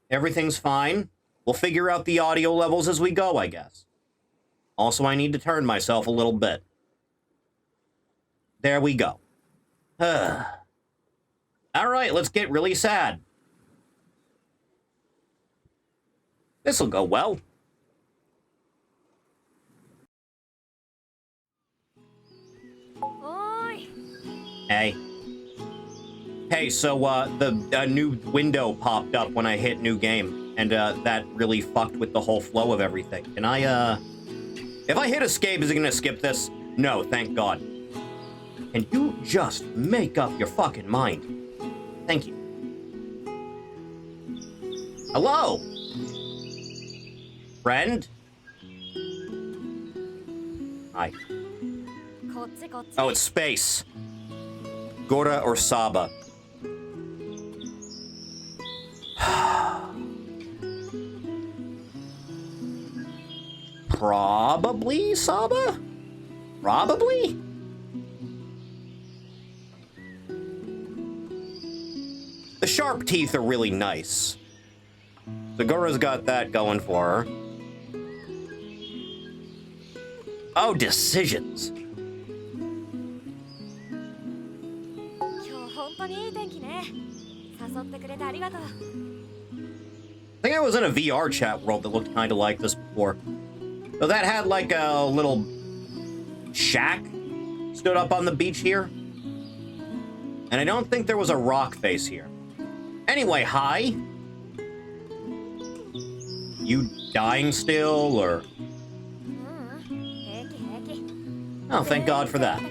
Everything's fine. We'll figure out the audio levels as we go, I guess. Also, I need to turn myself a little bit. There we go. All right, let's get really sad. This'll go well. Hey. Hey, so, the new window popped up when I hit new game, and, that really fucked with the whole flow of everything. Can I, if I hit escape, is it gonna skip this? No, thank God. Can you just make up your fucking mind? Thank you. Hello? Friend? Hi. Oh, it's space. Gora or Saba? Probably Saba? Probably? The sharp teeth are really nice. Gora's got that going for her. Oh, decisions. I think I was in a VR chat world that looked kind of like this before. So that had like a little shack stood up on the beach here. And I don't think there was a rock face here. Anyway, hi. You dying still, or? Oh, thank God for that.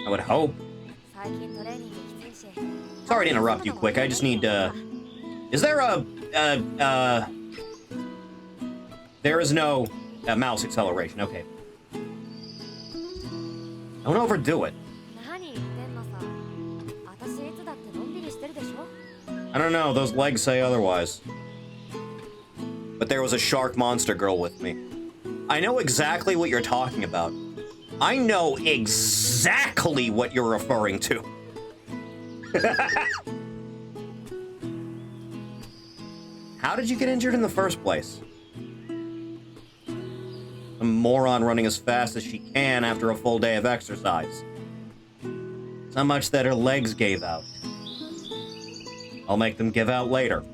I would hope. Sorry to interrupt you quick, I just need is there there is no mouse acceleration, okay. Don't overdo it. I don't know, those legs say otherwise. But there was a shark monster girl with me. I know exactly what you're talking about. I know exactly what you're referring to. How did you get injured in the first place? A moron running as fast as she can after a full day of exercise. So much that her legs gave out. I'll make them give out later.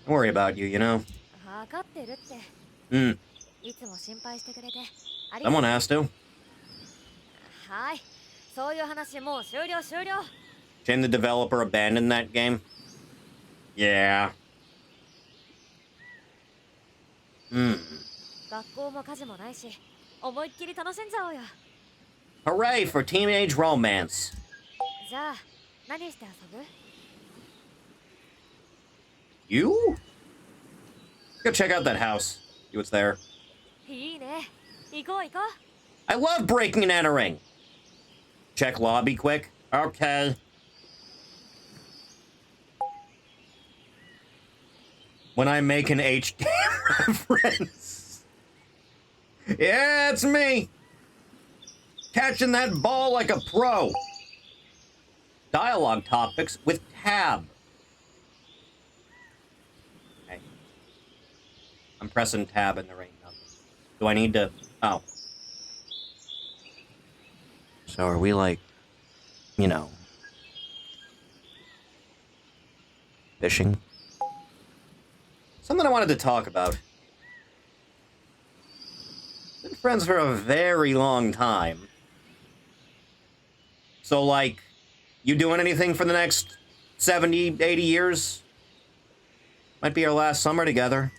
Don't worry about you, you know. Someone has to. Shame the developer abandoned that game. Yeah. Hooray for teenage romance. You? Go check out that house. See what's there. I love breaking and entering. Check lobby quick. Okay. When I make an HD reference. Yeah, it's me. Catching that ball like a pro. Dialogue topics with tab. Okay. I'm pressing tab and there ain't nothing. Do I need to... Oh. So are we like, you know, fishing? Something I wanted to talk about. Been friends for a very long time. So, like, you doing anything for the next 70, 80 years? Might be our last summer together.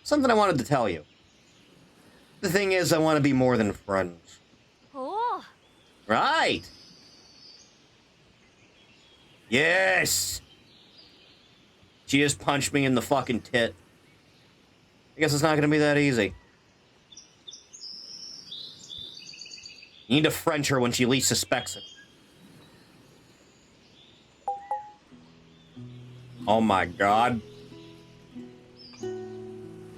Something I wanted to tell you. The thing is, I want to be more than friends. Oh. Right. Yes. She just punched me in the fucking tit. I guess it's not going to be that easy. You need to French her when she least suspects it. Oh my God.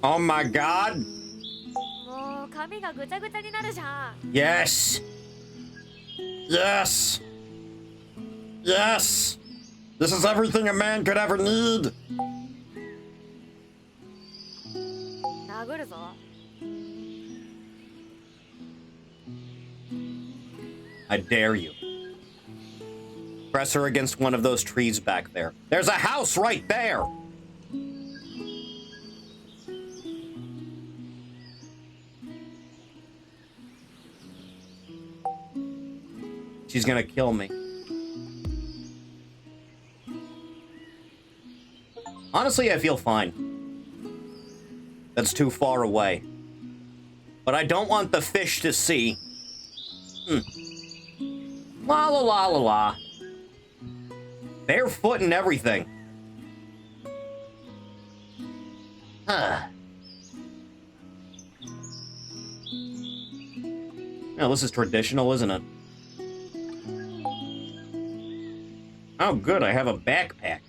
Oh my god. もう髪がぐちゃぐちゃになるじゃん。 Yes. Yes. Yes. This is everything a man could ever need. 殴るぞ。 I dare you. Press her against one of those trees back there. There's a house right there. She's gonna kill me. Honestly, I feel fine. That's too far away. But I don't want the fish to see. La la la la la. Barefoot and everything. Huh. Oh, this is traditional, isn't it? Oh, good, I have a backpack.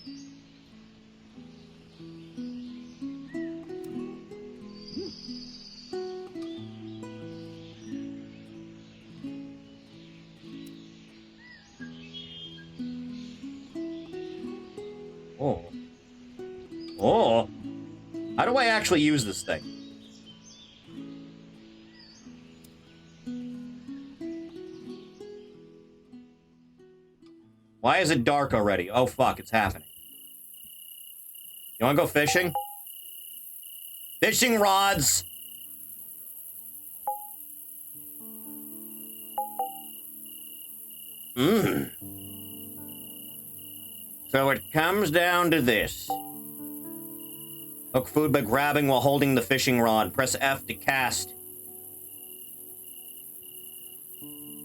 Oh. Oh. How do I actually use this thing? Why is it dark already? Oh, fuck, it's happening. You wanna go fishing? Fishing rods! So it comes down to this. Hook food by grabbing while holding the fishing rod. Press F to cast.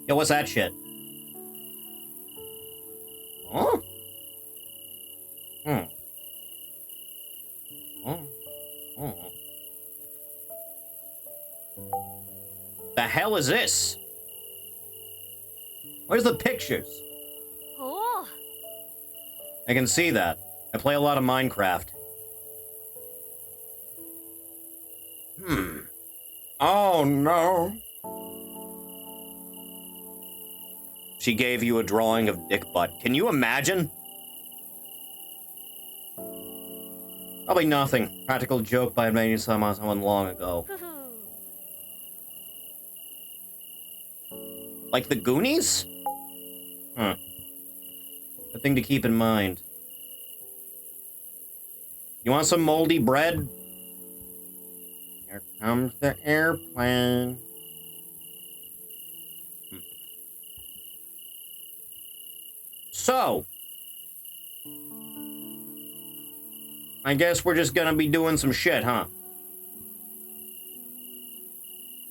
Yo, what's that shit? Huh? The hell is this? Where's the pictures? Oh. I can see that. I play a lot of Minecraft. Oh, no. She gave you a drawing of dick butt. Can you imagine? Probably nothing. Practical joke by made someone long ago. Like the Goonies? Huh. A thing to keep in mind. You want some moldy bread? Here comes the airplane. So, I guess we're just gonna be doing some shit, huh?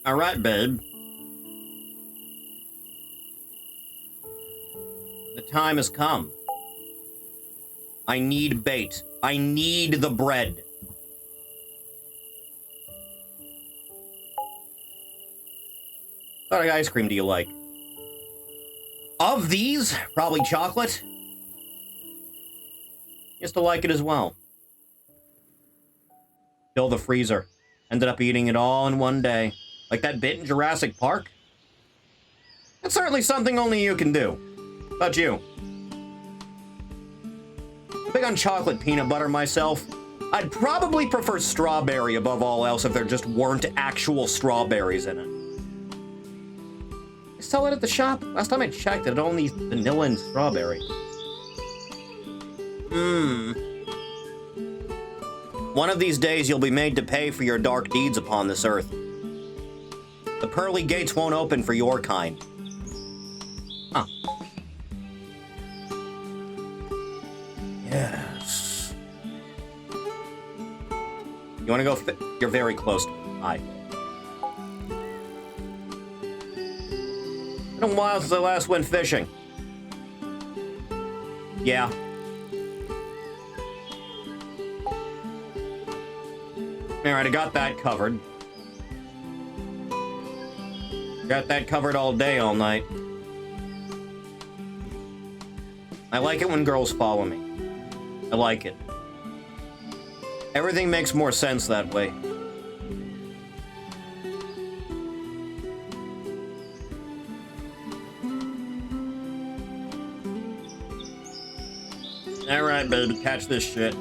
Alright, babe. The time has come. I need bait. I need the bread. What kind of ice cream do you like? Of these, probably chocolate. Used to like it as well. Fill the freezer. Ended up eating it all in one day. Like that bit in Jurassic Park. That's certainly something only you can do. How about you? Big on chocolate peanut butter myself. I'd probably prefer strawberry above all else if there just weren't actual strawberries in it. They sell it at the shop. Last time I checked, it only vanilla and strawberry. One of these days, you'll be made to pay for your dark deeds upon this earth. The pearly gates won't open for your kind. Huh. Yes. You want to go? You're very close to me. Hi. It's been a while since I last went fishing. Yeah. Alright, I got that covered. Got that covered all day, all night. I like it when girls follow me. I like it. Everything makes more sense that way. ahead, baby. Catch this shit.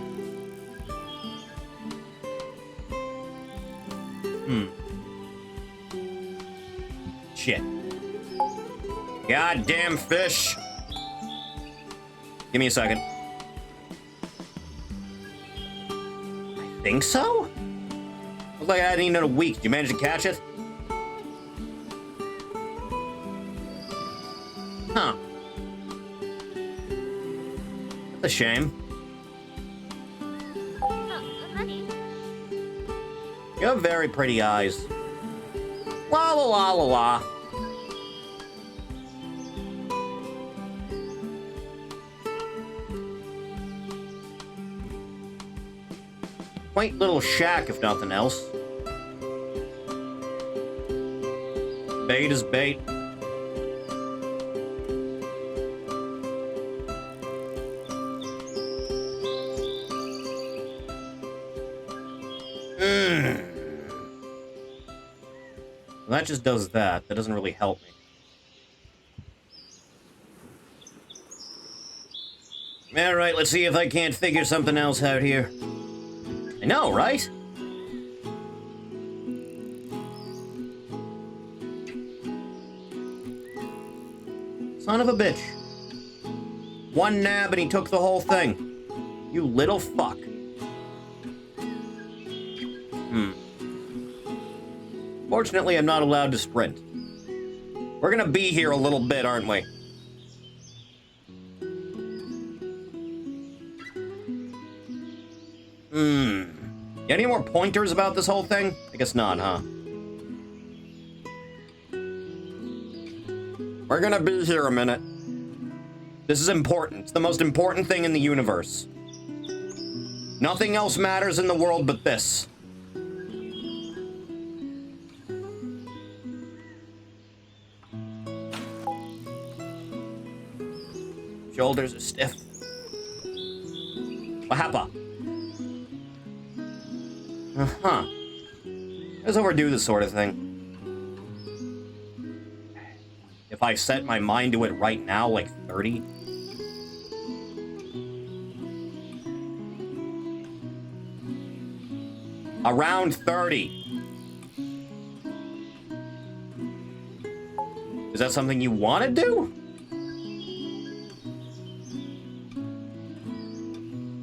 Shit. Goddamn fish. Give me a second. I think so? Looks like I hadn't eaten in a week. Did you manage to catch it? Huh. That's a shame. 何 You have very pretty eyes. La la la la la. Quaint little shack, if nothing else. Bait is bait. Well, that just does that. That doesn't really help me. Alright, let's see if I can't figure something else out here. I know, right? Son of a bitch. One nab and he took the whole thing. You little fuck. Fortunately, I'm not allowed to sprint. We're gonna be here a little bit, aren't we? Any more pointers about this whole thing? I guess not, huh? We're gonna be here a minute. This is important. It's the most important thing in the universe. Nothing else matters in the world but this. Shoulders are stiff. What happened? Uh-huh. Let's overdo this sort of thing. If I set my mind to it right now, like 30? Around 30. Is that something you want to do?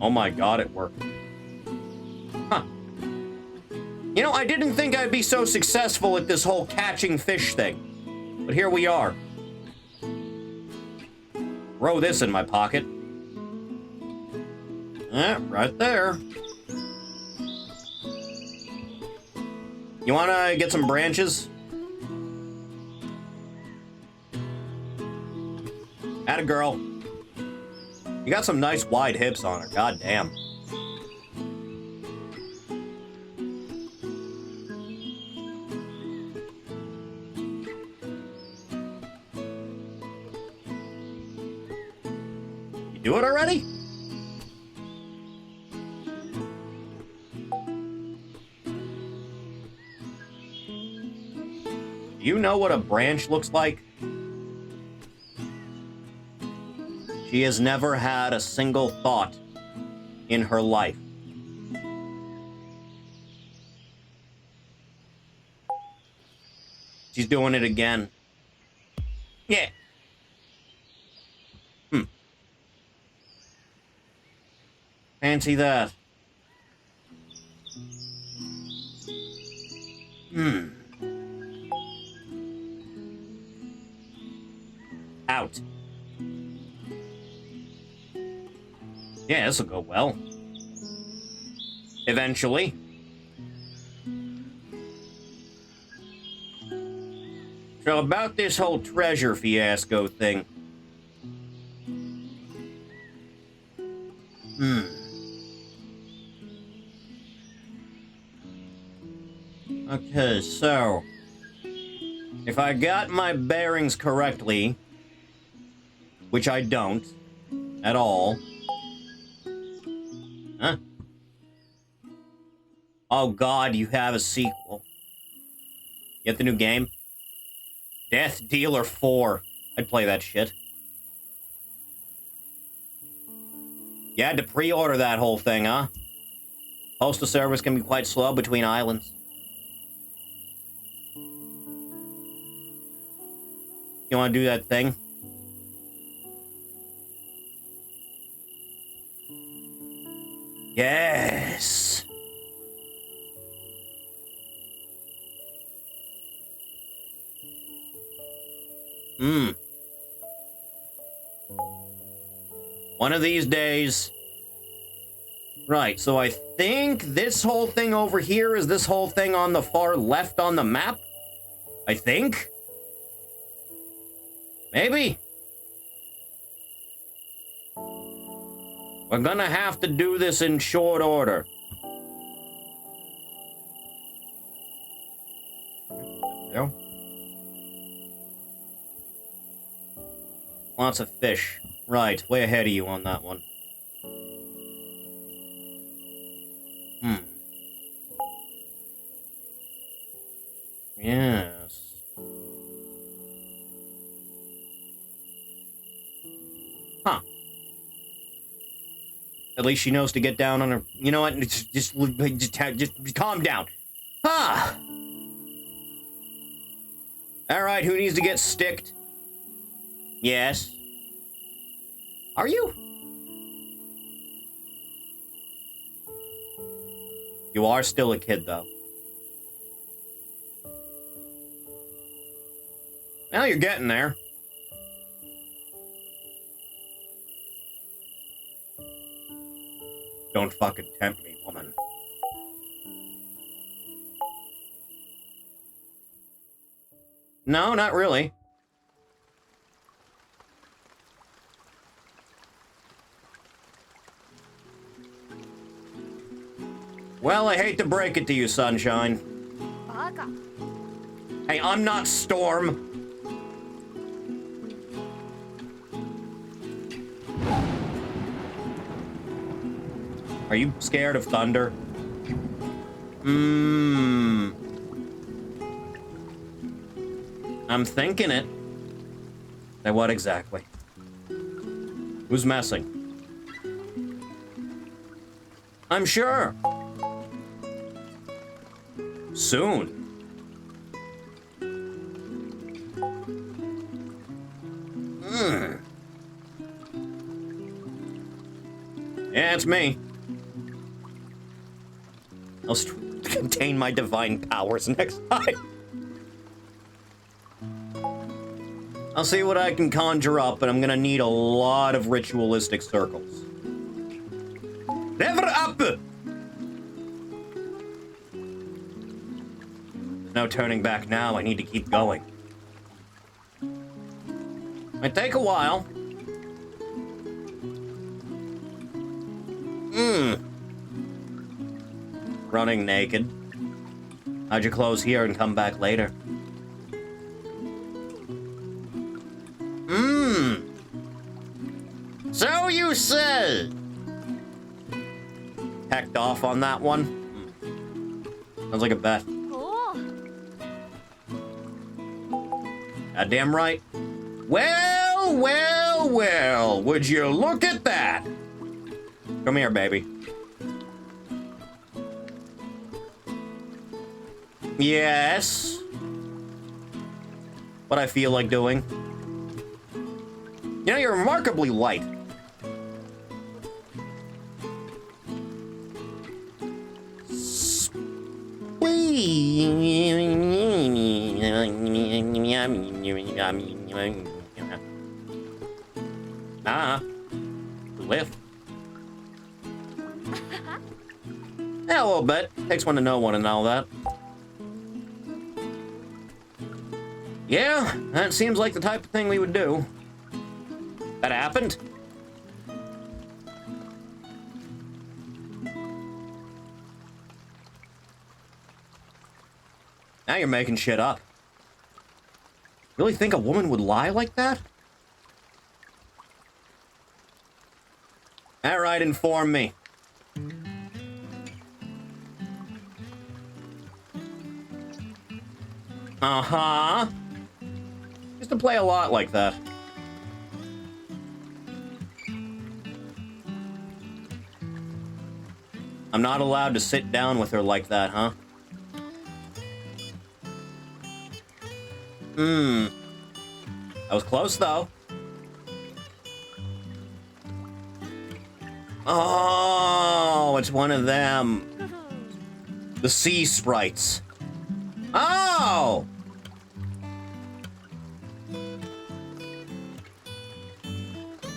Oh my god, it worked. Huh. You know, I didn't think I'd be so successful at this whole catching fish thing. But here we are. Throw this in my pocket. Right there. You wanna get some branches? Atta girl. You got some nice wide hips on her, god damn. You do it already? Do you know what a branch looks like? She has never had a single thought in her life. She's doing it again. Yeah. Fancy that. Out. Yeah, this'll go well. Eventually. So about this whole treasure fiasco thing. Okay, so if I got my bearings correctly, which I don't at all. Huh? Oh god, you have a sequel. Get the new game? Death Dealer 4. I'd play that shit. You had to pre-order that whole thing, huh? Postal service can be quite slow between islands. You want to do that thing? Yes! One of these days. Right, so I think this whole thing over here is this whole thing on the far left on the map? I think? Maybe? We're gonna have to do this in short order. There we go. Lots of fish. Right, way ahead of you on that one. Yes. Huh. At least she knows to get down on her... You know what? Just calm down. Huh. Alright, who needs to get sticked? Yes. Are you? You are still a kid, though. Now you're getting there. Don't fucking tempt me, woman. No, not really. Well, I hate to break it to you, Sunshine. Baka. Hey, I'm not Storm. Are you scared of thunder? I'm thinking it. Then what exactly? Who's messing? I'm sure. Soon. Yeah, it's me. I'll contain my divine powers next time. I'll see what I can conjure up, but I'm gonna need a lot of ritualistic circles. Never up! There's no turning back now. I need to keep going. Might take a while. Running naked. Hide your clothes here and come back later. So you say. Hecked off on that one. Sounds like a bet. Oh. Goddamn right. Well, well, well. Would you look at that? Come here, baby. Yes. What I feel like doing. You know, you're remarkably light. Lift. Yeah, a little bit. Takes one to know one and all that. Yeah, that seems like the type of thing we would do. That happened? Now you're making shit up. Really think a woman would lie like that? Alright, inform me. Uh-huh. Used to play a lot like that. I'm not allowed to sit down with her like that, huh? That was close, though. Oh, it's one of them. The sea sprites. Oh!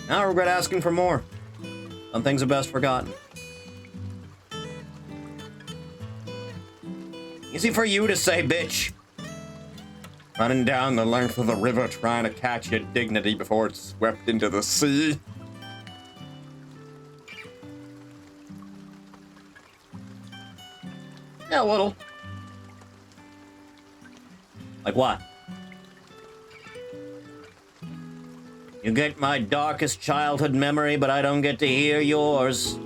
Now I regret asking for more. Some things are best forgotten. Easy for you to say, bitch. Running down the length of the river trying to catch your dignity before it's swept into the sea. Yeah, a little. Like what? You get my darkest childhood memory, but I don't get to hear yours.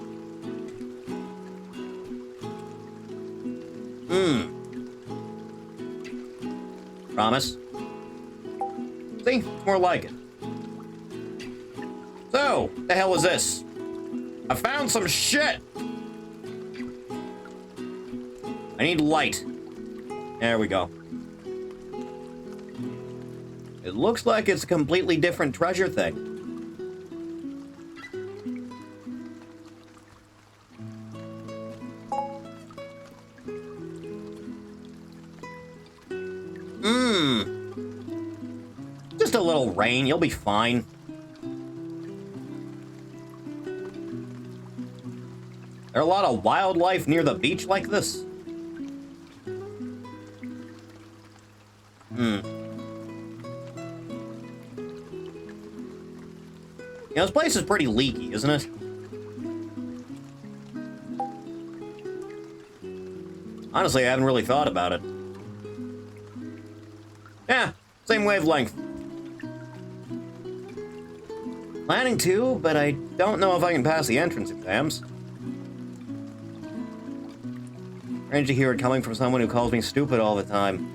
Promise? See? It's more like it. So, the hell is this? I found some shit! I need light. There we go. It looks like it's a completely different treasure thing. Just a little rain, you'll be fine. There a lot of wildlife near the beach like this? You know, this place is pretty leaky, isn't it? Honestly, I haven't really thought about it. Yeah, same wavelength. Planning to, but I don't know if I can pass the entrance exams. Strange to hear it coming from someone who calls me stupid all the time.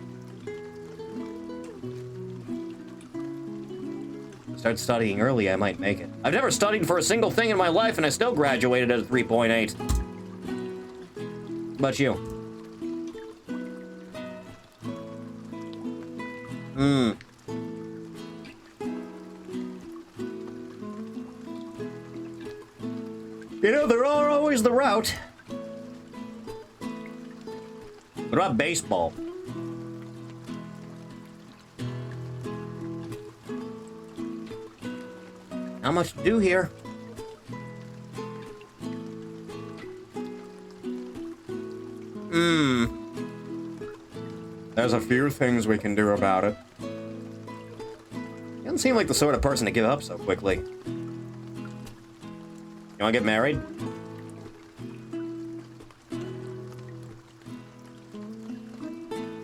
Start studying early, I might make it. I've never studied for a single thing in my life, and I still graduated at a 3.8. How about you? You know, there are always the route. What about baseball? Not much to do here. There's a few things we can do about it. You don't seem like the sort of person to give up so quickly. You wanna get married?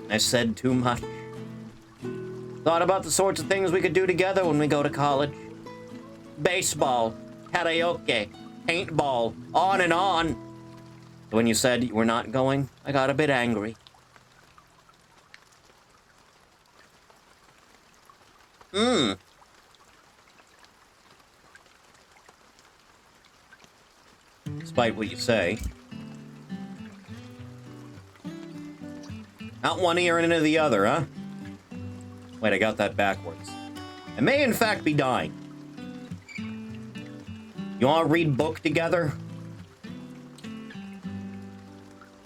I said too much. Thought about the sorts of things we could do together when we go to college. Baseball, karaoke, paintball, on and on. When you said you were not going, I got a bit angry. Despite what you say. Out one ear and into the other, huh? Wait, I got that backwards. I may in fact be dying. You wanna read book together?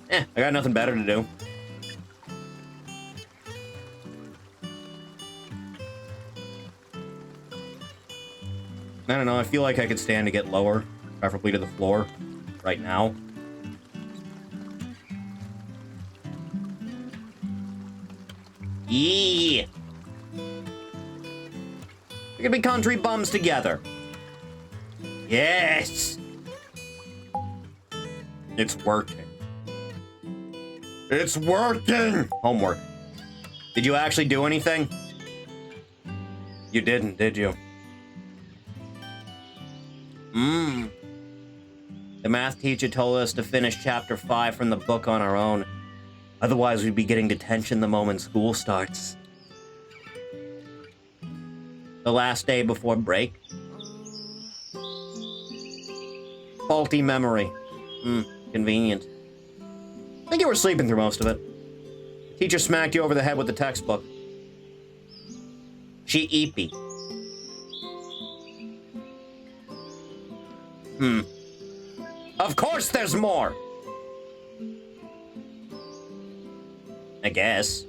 I got nothing better to do. I don't know, I feel like I could stand to get lower, preferably to the floor, right now. Yeah! We could be country bums together. Yes! It's working. It's working! Homework. Did you actually do anything? You didn't, did you? The math teacher told us to finish chapter 5 from the book on our own. Otherwise, we'd be getting detention the moment school starts. The last day before break. Faulty memory. Convenient. I think you were sleeping through most of it. Teacher smacked you over the head with the textbook. She eepy. Of course there's more! I guess.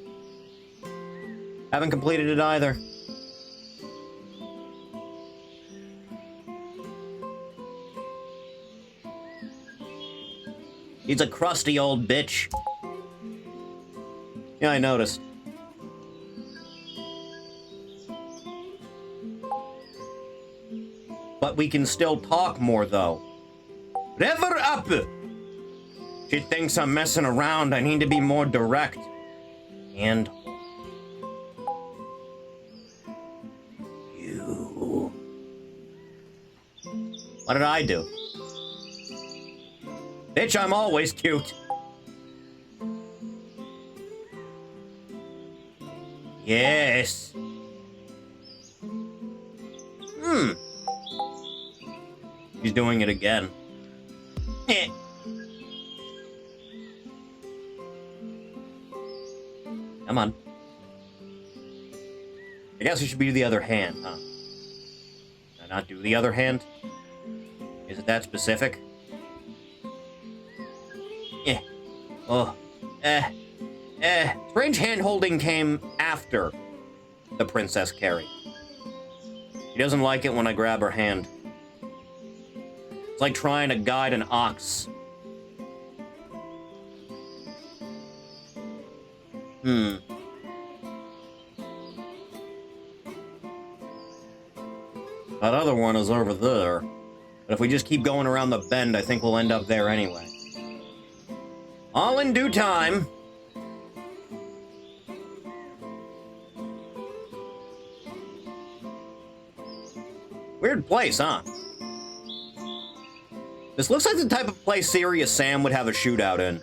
Haven't completed it either. He's a crusty old bitch. Yeah, I noticed. But we can still talk more, though. Rever up! She thinks I'm messing around. I need to be more direct. And... you... What did I do? Bitch, I'm always cute. Yes. She's doing it again. Eh. Come on. I guess we should do the other hand, huh? Can I not do the other hand? Is it that specific? Eh. Oh. Strange hand-holding came after the Princess Carrie. She doesn't like it when I grab her hand. It's like trying to guide an ox. That other one is over there. But if we just keep going around the bend, I think we'll end up there anyway. All in due time. Weird place, huh? This looks like the type of place Serious Sam would have a shootout in,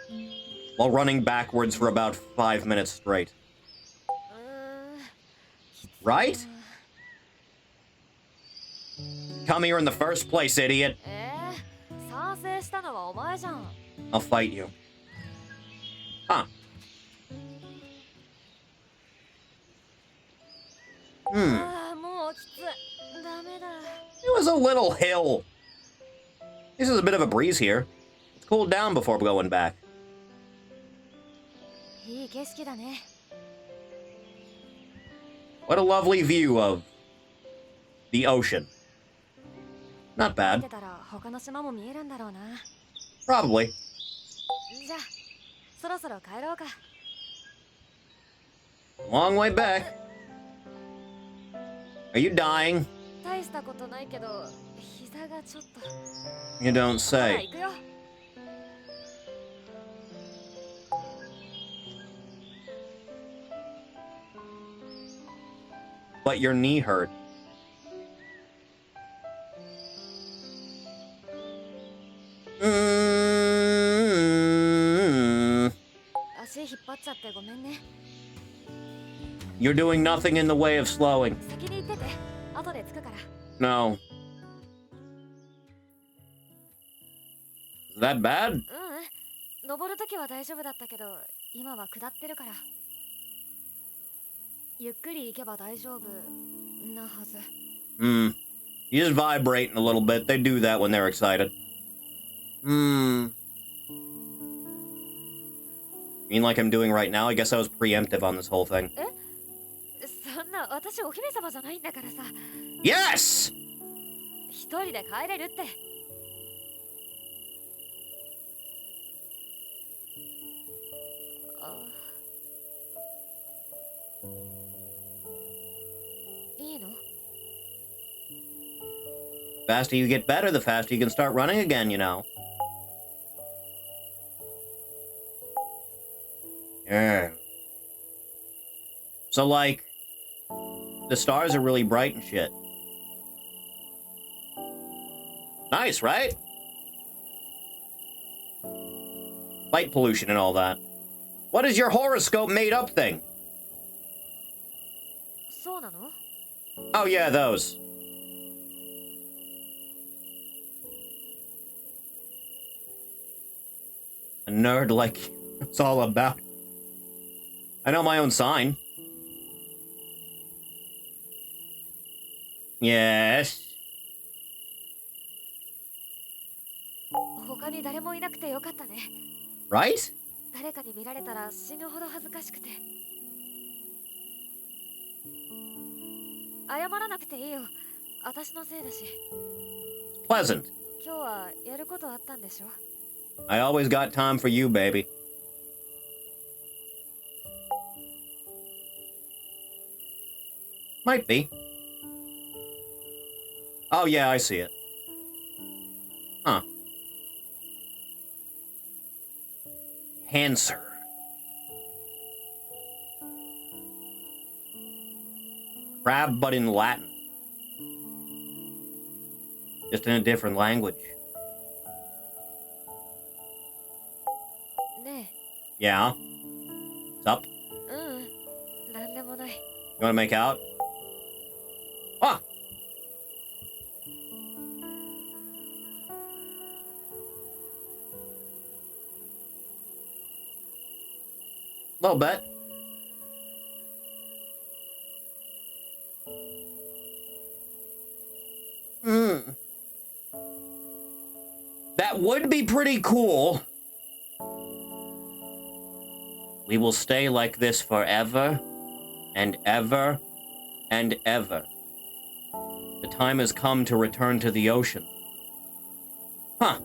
while running backwards for about 5 minutes straight. Right? Come here in the first place, idiot. I'll fight you. Huh. It was a little hill. This is a bit of a breeze here. Let's cool down before going back. What a lovely view of the ocean. Not bad. Probably. Long way back. Are you dying? You don't say. But your knee hurt. You're doing nothing in the way of slowing. No. Is that bad? You just vibrating a little bit. They do that when they're excited. You mean like I'm doing right now? I guess I was preemptive on this whole thing. Yes! The faster you get better, the faster you can start running again, you know. Yeah. So, like, the stars are really bright and shit. Nice, right? Light pollution and all that. What is your horoscope made-up thing? Oh, yeah, those. A nerd like it's all about. I know my own sign. Yes. 他に誰もいなくてよかったね。 Right? 誰かに見られたら死ぬほど恥ずかしくて。謝らなくていいよ。私のせいだし。 Pleasant. 今日はやることあったんでしょ？ I always got time for you, baby. Might be. Oh, yeah, I see it. Huh. Hanser. Crab, but in Latin. Just in a different language. ね Yeah? What's up? え、なんでもない。 You wanna make out? Ah! Little bit. That would be pretty cool. We will stay like this forever and ever and ever. The time has come to return to the ocean. Huh.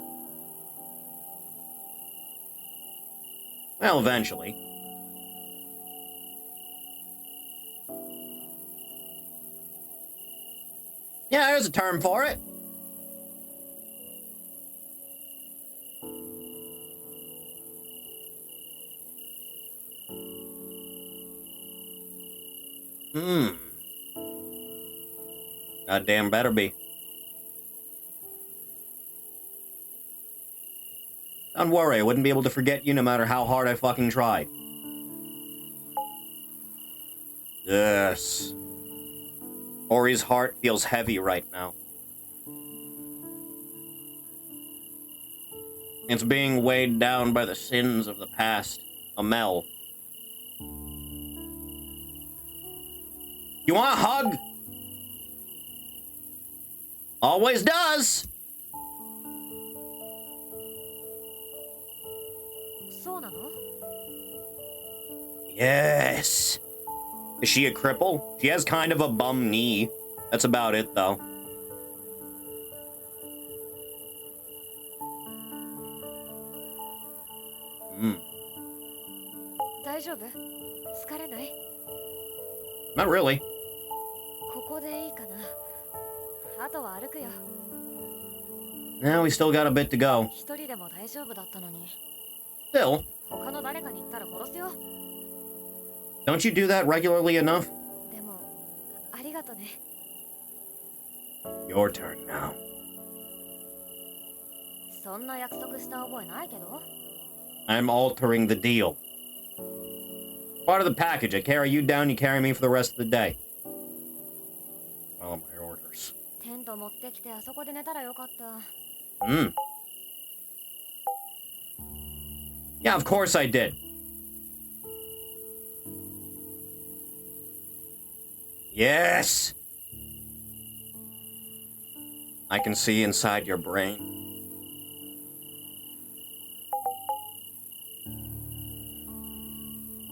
Well, eventually. Yeah, there's a term for it. Goddamn better be. Don't worry, I wouldn't be able to forget you no matter how hard I fucking tried. Yes. Ori's heart feels heavy right now. It's being weighed down by the sins of the past. Amel. You want a hug? Always does. そうなの？ Yes. Is she a cripple? She has kind of a bum knee. That's about it, though. Hmm. 大丈夫？疲れない？ Not really. ここでいいかな。あとは歩くよ。 Now we still got a bit to go. 一人でも大丈夫だったのに。 Still, 他の誰かに言ったら殺すよ。 don't you do that regularly enough? でも、ありがとね。 Your turn now. そんな約束した覚えないけど。 I'm altering the deal. Part of the package. I carry you down, you carry me for the rest of the day. Follow my orders. テント持ってきてあそこで寝たらよかった。 Yeah, of course I did. Yes! I can see inside your brain.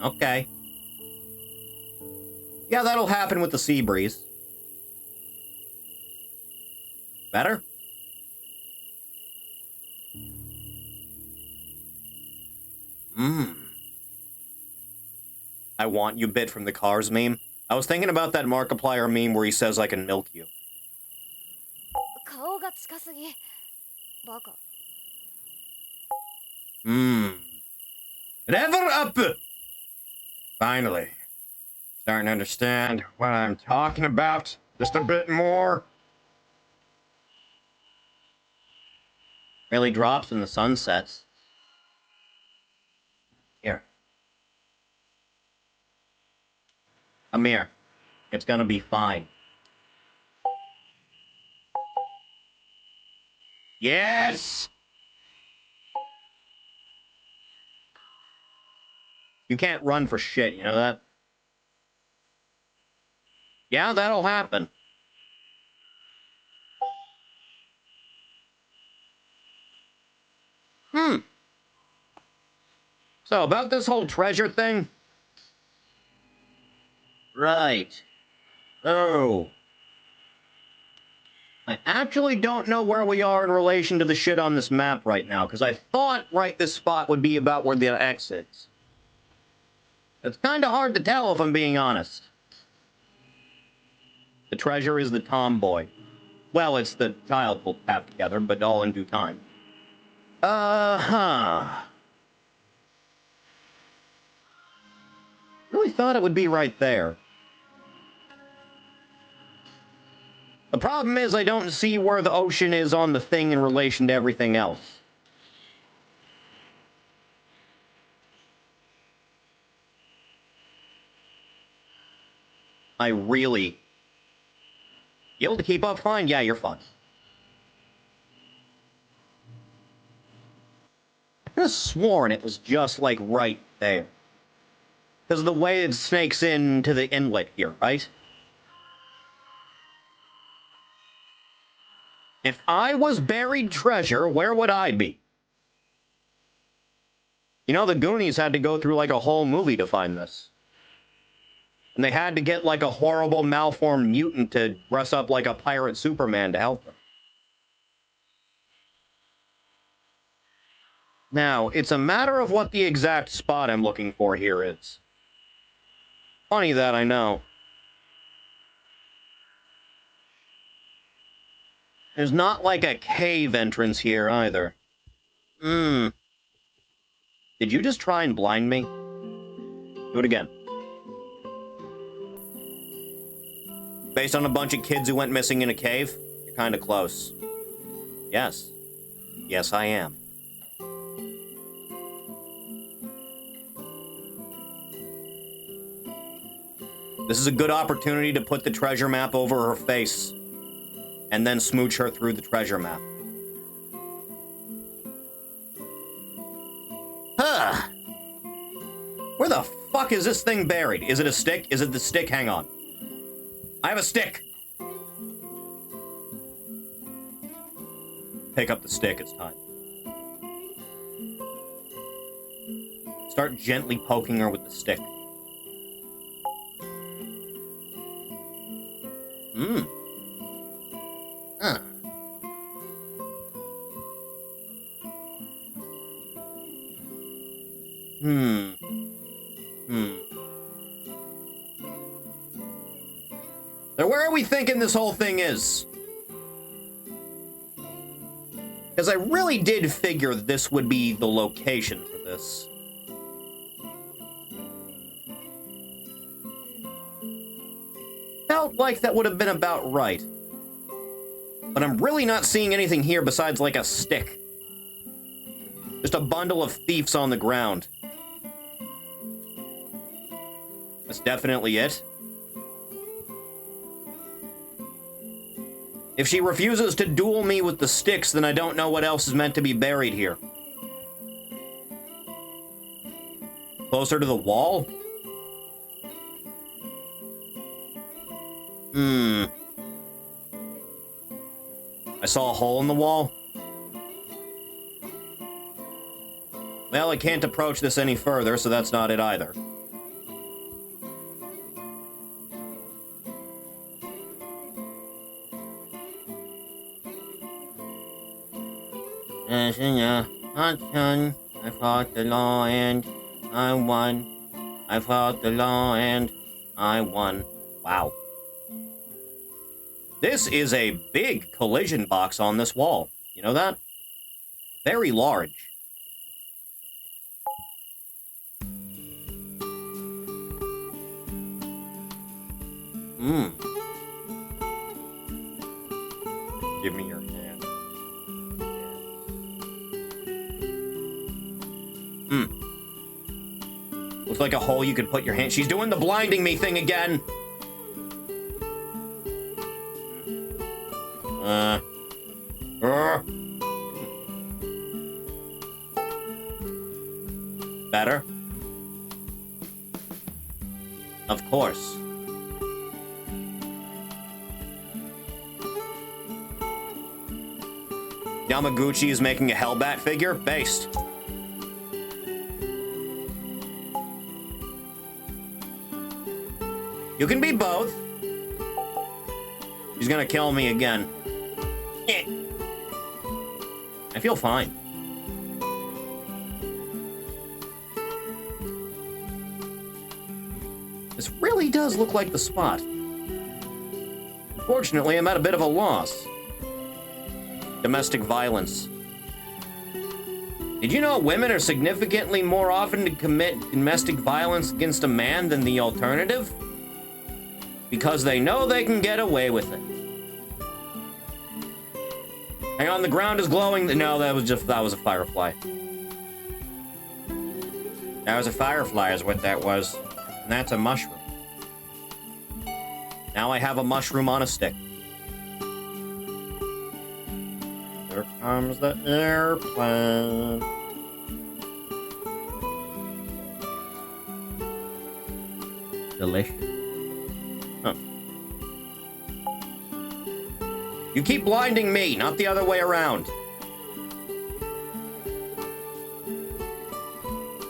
Okay. Yeah, that'll happen with the sea breeze. Better? I want you bit from the Cars meme. I was thinking about that Markiplier meme where he says I can milk you. 顔が近すぎ。バカ。 Never up! Finally. Starting to understand what I'm talking about just a bit more. Really drops when the sun sets. Here. Amir, it's gonna be fine. Yes! You can't run for shit, you know that? Yeah, that'll happen. So, about this whole treasure thing? Right. Oh. I actually don't know where we are in relation to the shit on this map right now, because I thought this spot would be about where the X is. It's kind of hard to tell if I'm being honest. The treasure is the Tomboy. Well, it's the child we'll have together, but all in due time. Really thought it would be right there. The problem is I don't see where the ocean is on the thing in relation to everything else. I really... You able to keep up fine? Yeah, you're fine. I could have sworn it was just, like, right there. Because of the way it snakes into the inlet here, right? If I was buried treasure, where would I be? You know, the Goonies had to go through, like, a whole movie to find this. And they had to get, like, a horrible, malformed mutant to dress up like a pirate Superman to help them. Now, it's a matter of what the exact spot I'm looking for here is. Funny that, I know. There's not, like, a cave entrance here, either. Did you just try and blind me? Do it again. Based on a bunch of kids who went missing in a cave? You're kind of close. Yes. Yes, I am. This is a good opportunity to put the treasure map over her face. And then smooch her through the treasure map. Huh. Where the fuck is this thing buried? Is it a stick? Is it the stick? Hang on. I have a stick! Pick up the stick, it's time. Start gently poking her with the stick. So where are we thinking this whole thing is? Because I really did figure this would be the location for this. Felt like that would have been about right. But I'm really not seeing anything here besides, like, a stick. Just a bundle of thieves on the ground. That's definitely it. If she refuses to duel me with the sticks, then I don't know what else is meant to be buried here. Closer to the wall? I saw a hole in the wall. Well, I can't approach this any further, so that's not it either. I fought the law and I won. I fought the law and I won. Wow. This is a big collision box on this wall. You know that? Very large. Give me your hand. Looks like a hole you could put your hand. She's doing the blinding me thing again. Better? Of course. Yamaguchi is making a Hellbat figure? Based. You can be both. He's gonna kill me again. I feel fine. This really does look like the spot. Unfortunately, I'm at a bit of a loss. Domestic violence. Did you know women are significantly more often to commit domestic violence against a man than the alternative? Because they know they can get away with it. Hang on, the ground is glowing. No, that was a firefly. That was a firefly is what that was. And that's a mushroom. Now I have a mushroom on a stick. There comes the airplane. Delicious. Huh. You keep blinding me, not the other way around.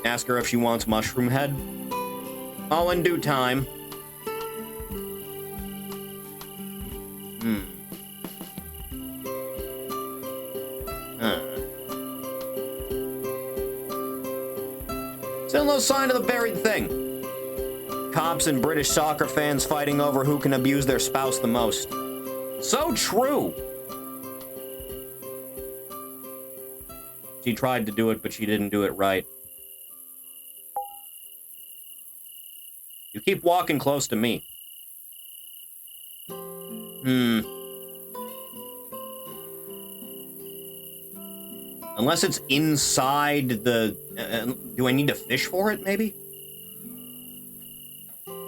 Ask her if she wants mushroom head. All in due time. Still no sign of the buried thing. Cops and British soccer fans fighting over who can abuse their spouse the most. So true. She tried to do it, but she didn't do it right. You keep walking close to me. Unless it's inside the... do I need to fish for it, maybe?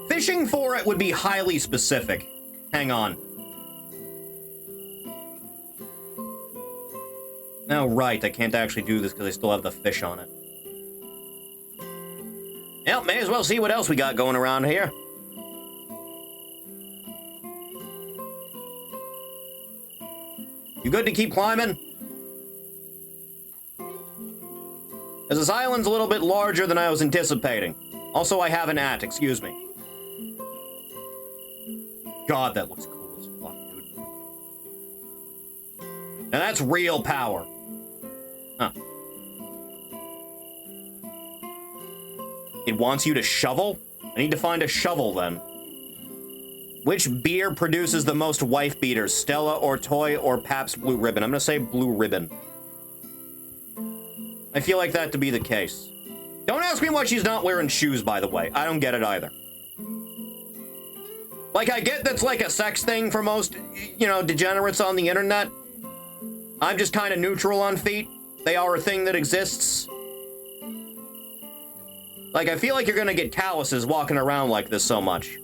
Fishing for it would be highly specific. Hang on. Oh, right, I can't actually do this because I still have the fish on it. Well, may as well see what else we got going around here. You good to keep climbing? Because this island's a little bit larger than I was anticipating. Also, I have an at, excuse me. God, that looks cool as fuck, dude. Now that's real power. Huh. It wants you to shovel? I need to find a shovel, then. Which beer produces the most wife beaters? Stella or Toy or Pabst Blue Ribbon? I'm gonna say Blue Ribbon. I feel like that to be the case. Don't ask me why she's not wearing shoes, by the way. I don't get it either. Like, I get that's like a sex thing for most, you know, degenerates on the internet. I'm just kind of neutral on feet. They are a thing that exists. Like, I feel like you're gonna get calluses walking around like this so much.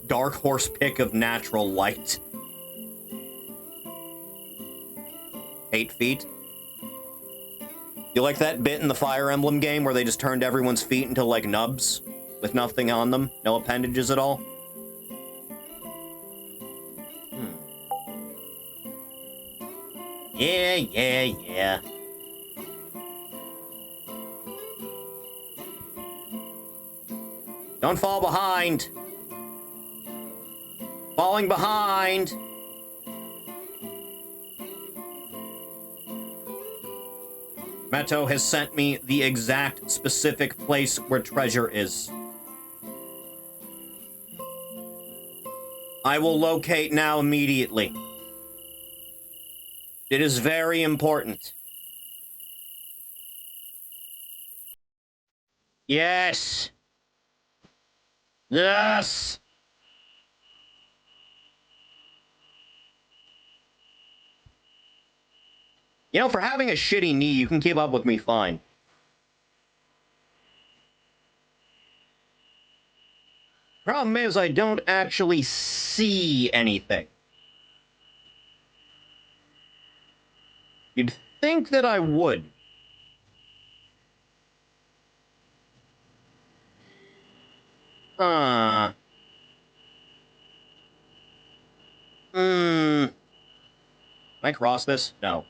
Dark horse pick of natural light. 8 feet. You like that bit in the Fire Emblem game where they just turned everyone's feet into, like, nubs? With nothing on them? No appendages at all? Yeah. Don't fall behind. Falling behind. Meto has sent me the exact specific place where treasure is. I will locate now immediately. It is very important. Yes. Yes. You know, for having a shitty knee, you can keep up with me fine. Problem is, I don't actually see anything. You'd think that I would. Can I cross this? No.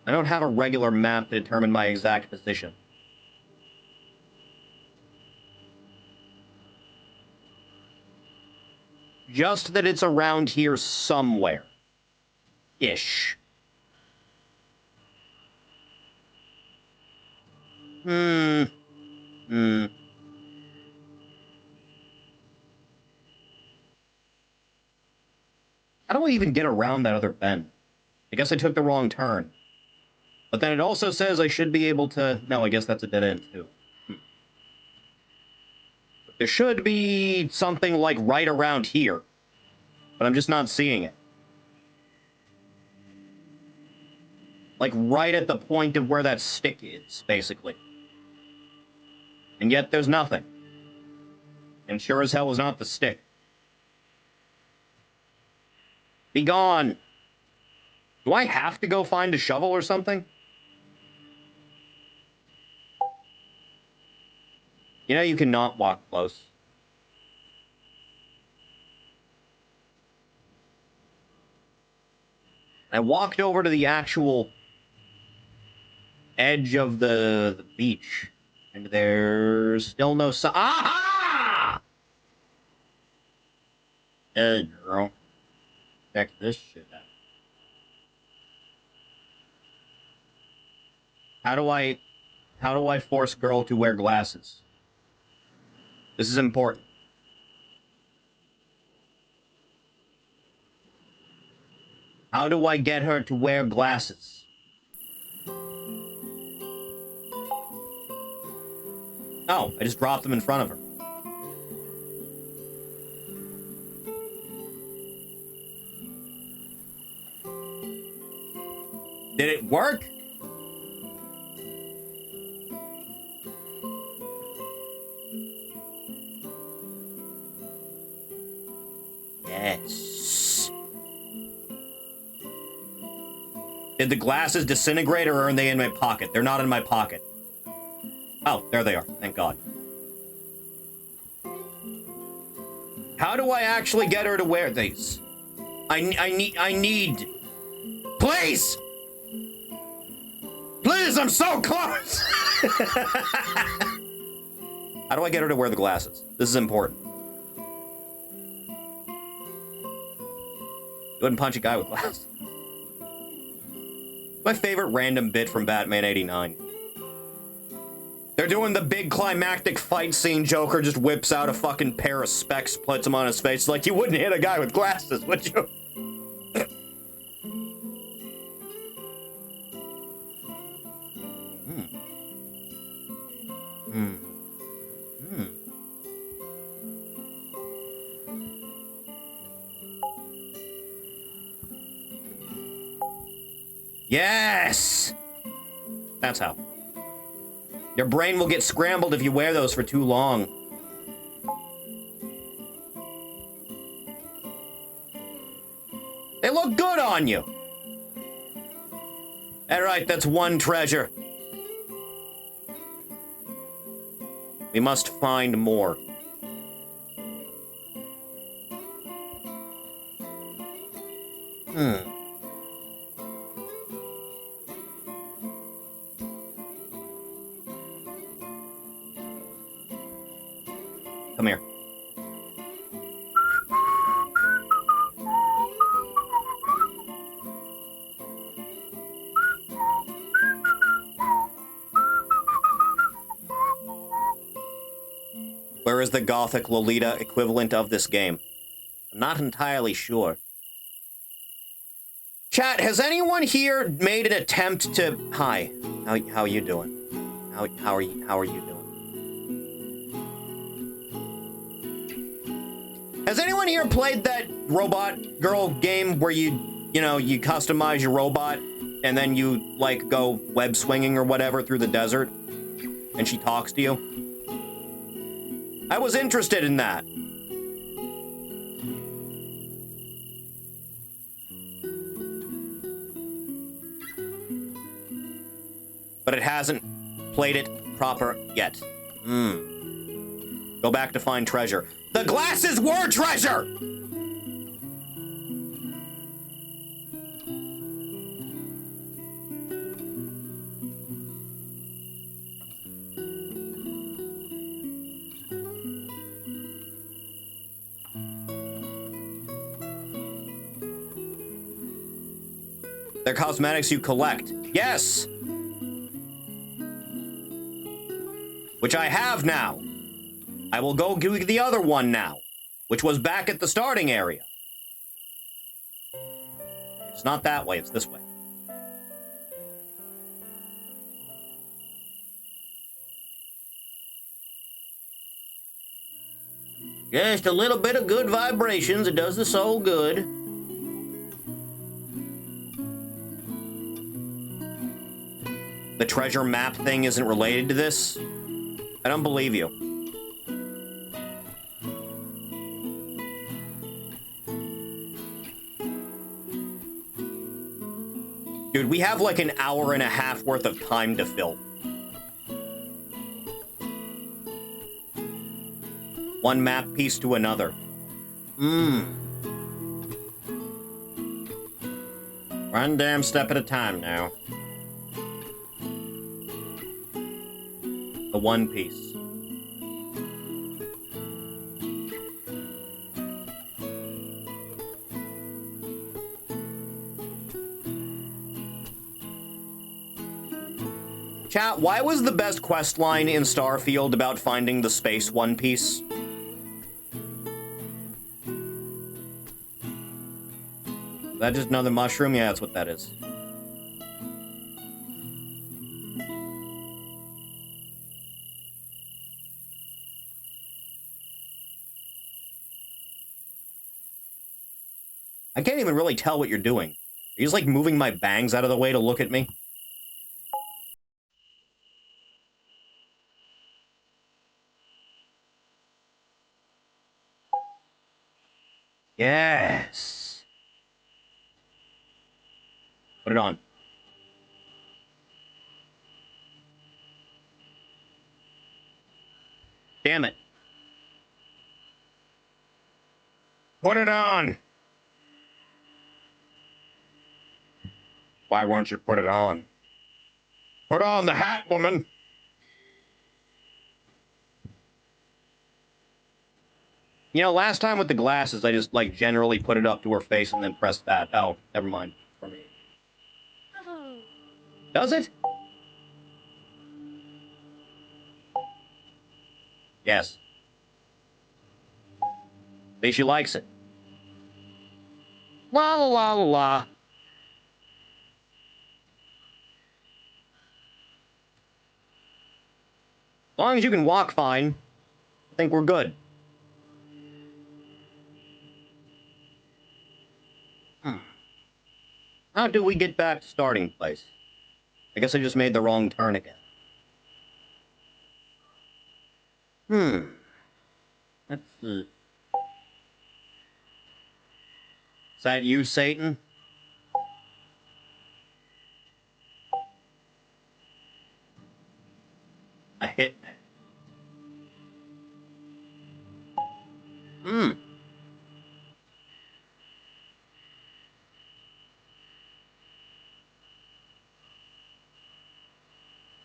I don't have a regular map to determine my exact position. Just that it's around here somewhere. Ish. How do I even get around that other bend? I guess I took the wrong turn. But then it also says I should be able to... No, I guess that's a dead end, too. There should be something, like, right around here. But I'm just not seeing it. Like, right at the point of where that stick is, basically. And yet there's nothing. And sure as hell is not the stick. Be gone! Do I have to go find a shovel or something? You know you cannot walk close. I walked over to the actual edge of the beach, and there's still no sign. Aha! Hey, girl. Check this shit out. How do I force girl to wear glasses? This is important. How do I get her to wear glasses? Oh, I just dropped them in front of her. Did it work? Yes. Did the glasses disintegrate or are they in my pocket? They're not in my pocket. Oh, there they are. Thank God. How do I actually get her to wear these? I need... Please! Please, I'm so close! How do I get her to wear the glasses? This is important. Go ahead and punch a guy with glasses. My favorite random bit from Batman 89. They're doing the big climactic fight scene. Joker just whips out a fucking pair of specs, puts them on his face. Like, you wouldn't hit a guy with glasses, would you? Yes! That's how. Your brain will get scrambled if you wear those for too long. They look good on you. Alright, that's one treasure. We must find more. Come here. Where is the Gothic Lolita equivalent of this game? I'm not entirely sure. Chat, has anyone here made an attempt to... Hi. How are you doing? How are you doing? Has anyone here played that robot girl game where you customize your robot and then you, like, go web swinging or whatever through the desert and she talks to you? I was interested in that. But it hasn't played it proper yet. Go back to find treasure. The glasses were treasure! They're cosmetics you collect. Yes! Which I have now. I will go do the other one now, which was back at the starting area. It's not that way, it's this way. Just a little bit of good vibrations, it does the soul good. The treasure map thing isn't related to this? I don't believe you. Dude, we have like an hour and a half worth of time to fill. One map piece to another. One damn step at a time now. The One Piece. Chat, why was the best quest line in Starfield about finding the space One Piece? Is that just another mushroom? Yeah, that's what that is. I can't even really tell what you're doing. Are you just like moving my bangs out of the way to look at me? Yes. Put it on. Damn it. Put it on! Why won't you put it on? Put on the hat, woman! You know, last time with the glasses, I just, like, generally put it up to her face and then pressed that. Oh, never mind. For me. Does it? Yes. At least she likes it. La la la la la. As long as you can walk fine, I think we're good. How do we get back to starting place? I guess I just made the wrong turn again. Let's see. Is that you, Satan? I hit.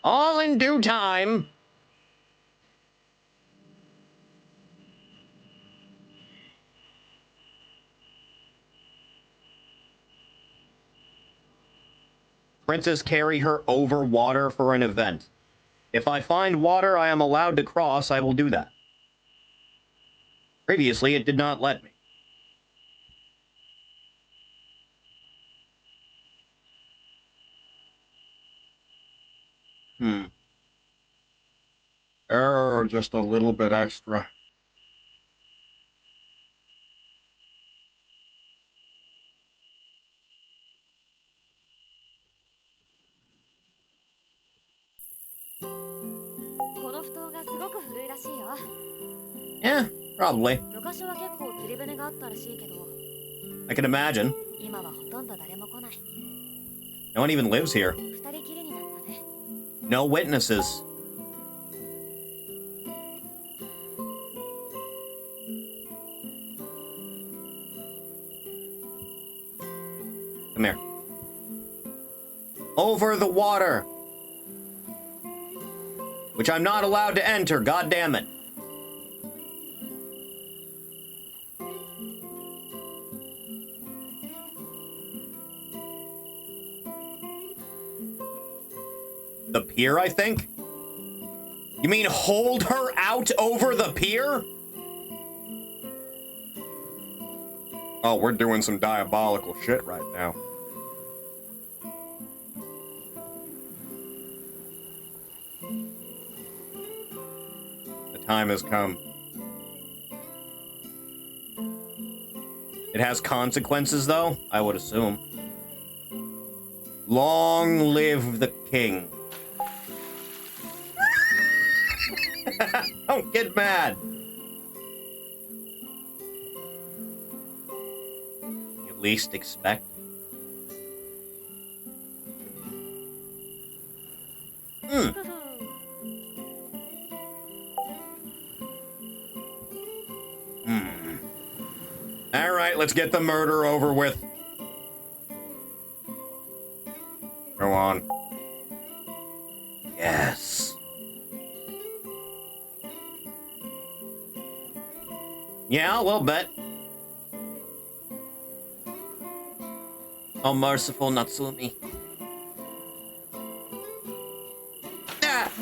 All in due time. Princess carry her over water for an event. If I find water I am allowed to cross, I will do that. Previously, it did not let me. Oh, just a little bit extra. Yeah, probably. I can imagine. No one even lives here. No witnesses. Come here. Over the water. Which I'm not allowed to enter, god damn it. The pier, I think? You mean hold her out over the pier? Oh, we're doing some diabolical shit right now. The time has come. It has consequences, though, I would assume. Long live the king. Don't get mad. You least expect. All right, let's get the murder over with. Go on. Yes. Yeah, a little bit. Oh, merciful Natsumi. Ah!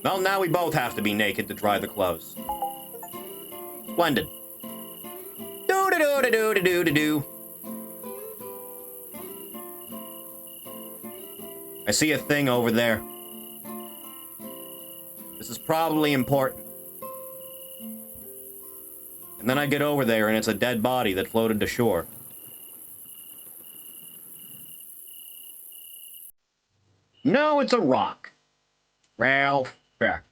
Well, now we both have to be naked to dry the clothes. Splendid. Do-do-do-do-do-do-do-do. I see a thing over there. This is probably important. And then I get over there and it's a dead body that floated to shore. No, it's a rock. Ralph. Fair.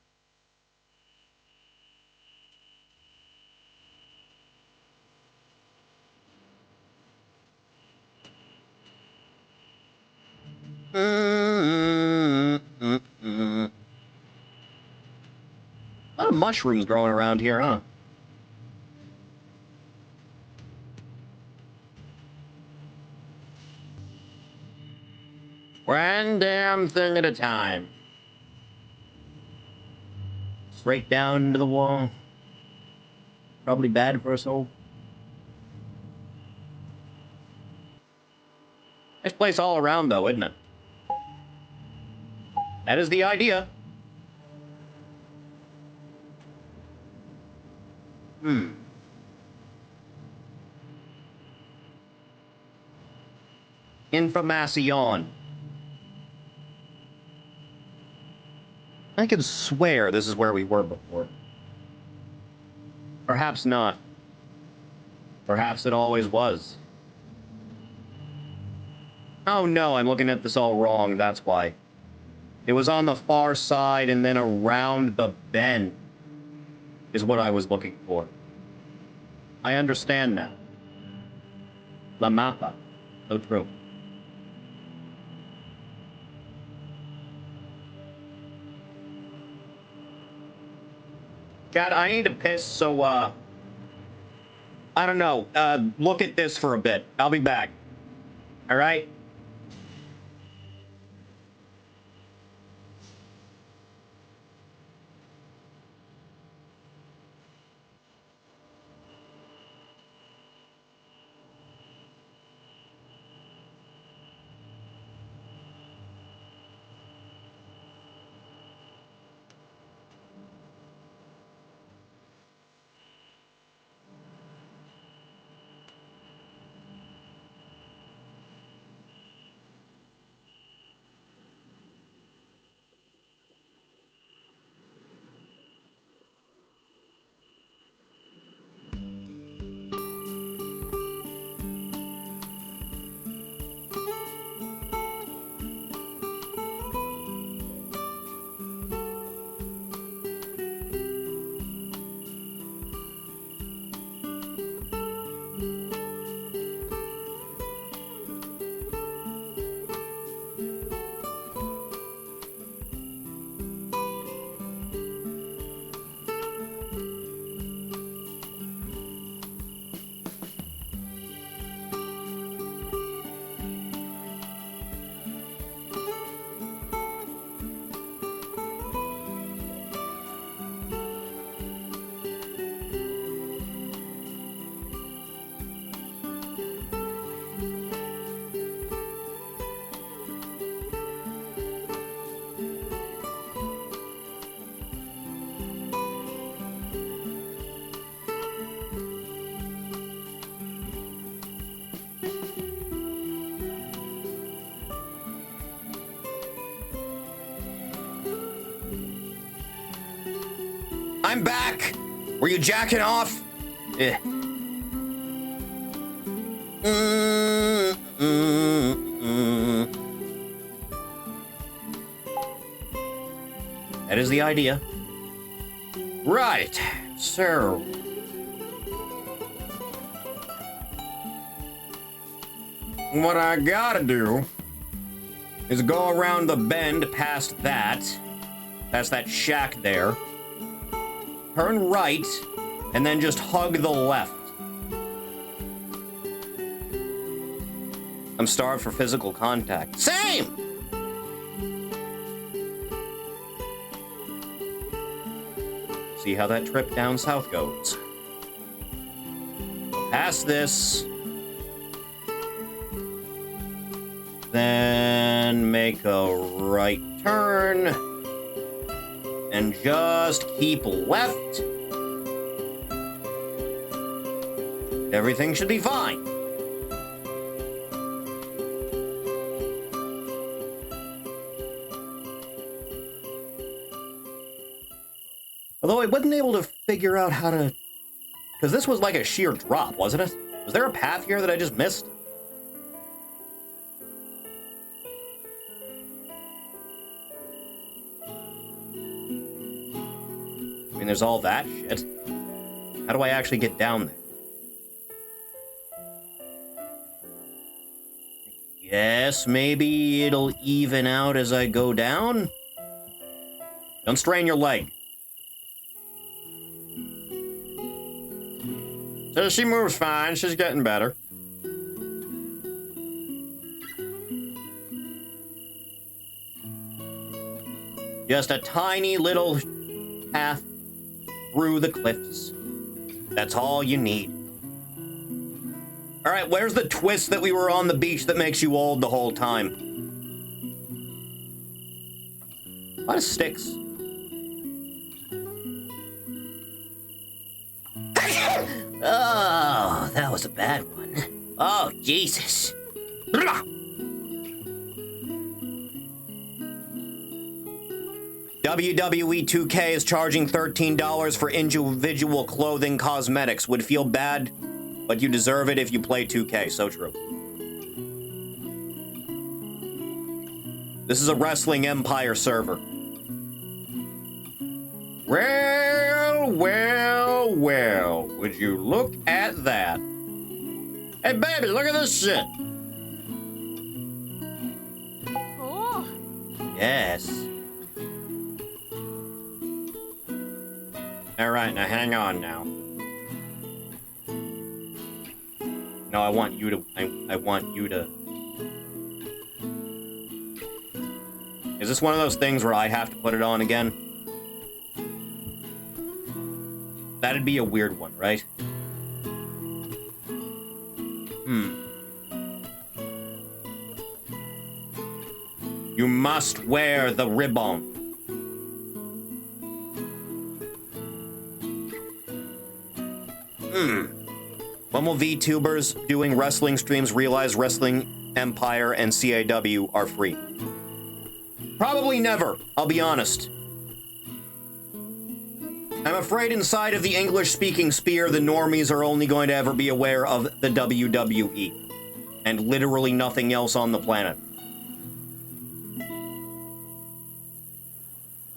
A lot of mushrooms growing around here, huh? One damn thing at a time. Straight down into the wall. Probably bad for us all. Nice place all around, though, isn't it? That is the idea. Information. I could swear this is where we were before. Perhaps not. Perhaps it always was. Oh no, I'm looking at this all wrong, that's why. It was on the far side and then around the bend, is what I was looking for. I understand now. La Mappa. So true. God, I need to piss, so, I don't know. Look at this for a bit. I'll be back. Alright? I'm back! Were you jacking off? Eh. That is the idea. Right, so... what I gotta do is go around the bend past that shack there, turn right, and then just hug the left. I'm starved for physical contact. Same! See how that trip down south goes. Past this. Then make a right turn. And just keep left. Everything should be fine. Although I wasn't able to figure out how to... because this was like a sheer drop, wasn't it? Was there a path here that I just missed? I mean, there's all that shit. How do I actually get down there? Yes, maybe it'll even out as I go down? Don't strain your leg. So she moves fine. She's getting better. Just a tiny little path through the cliffs. That's all you need. All right, where's the twist that we were on the beach that makes you old the whole time? A lot of sticks. Oh, that was a bad one. Oh, Jesus. WWE 2K is charging $13 for individual clothing cosmetics. Would feel bad, but you deserve it if you play 2K. So true. This is a Wrestling Empire server. Well, well, well. Would you look at that? Hey, baby, look at this shit. Oh, Yes. All right, now hang on now. No, I want you to... I want you to... Is this one of those things where I have to put it on again? That'd be a weird one, right? You must wear the ribbon. When will VTubers doing wrestling streams realize Wrestling Empire and CAW are free? Probably never, I'll be honest. I'm afraid inside of the English-speaking sphere, the normies are only going to ever be aware of the WWE. And literally nothing else on the planet.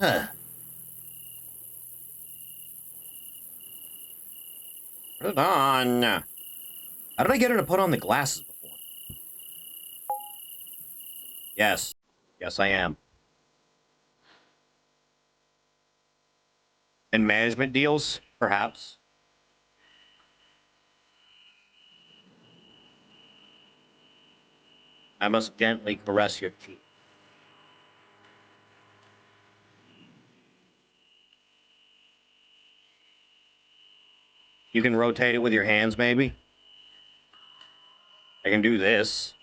Huh. Put it on. How did I get her to put on the glasses before? Yes. Yes, I am. And management deals, perhaps. I must gently caress your cheek. You can rotate it with your hands, maybe? I can do this.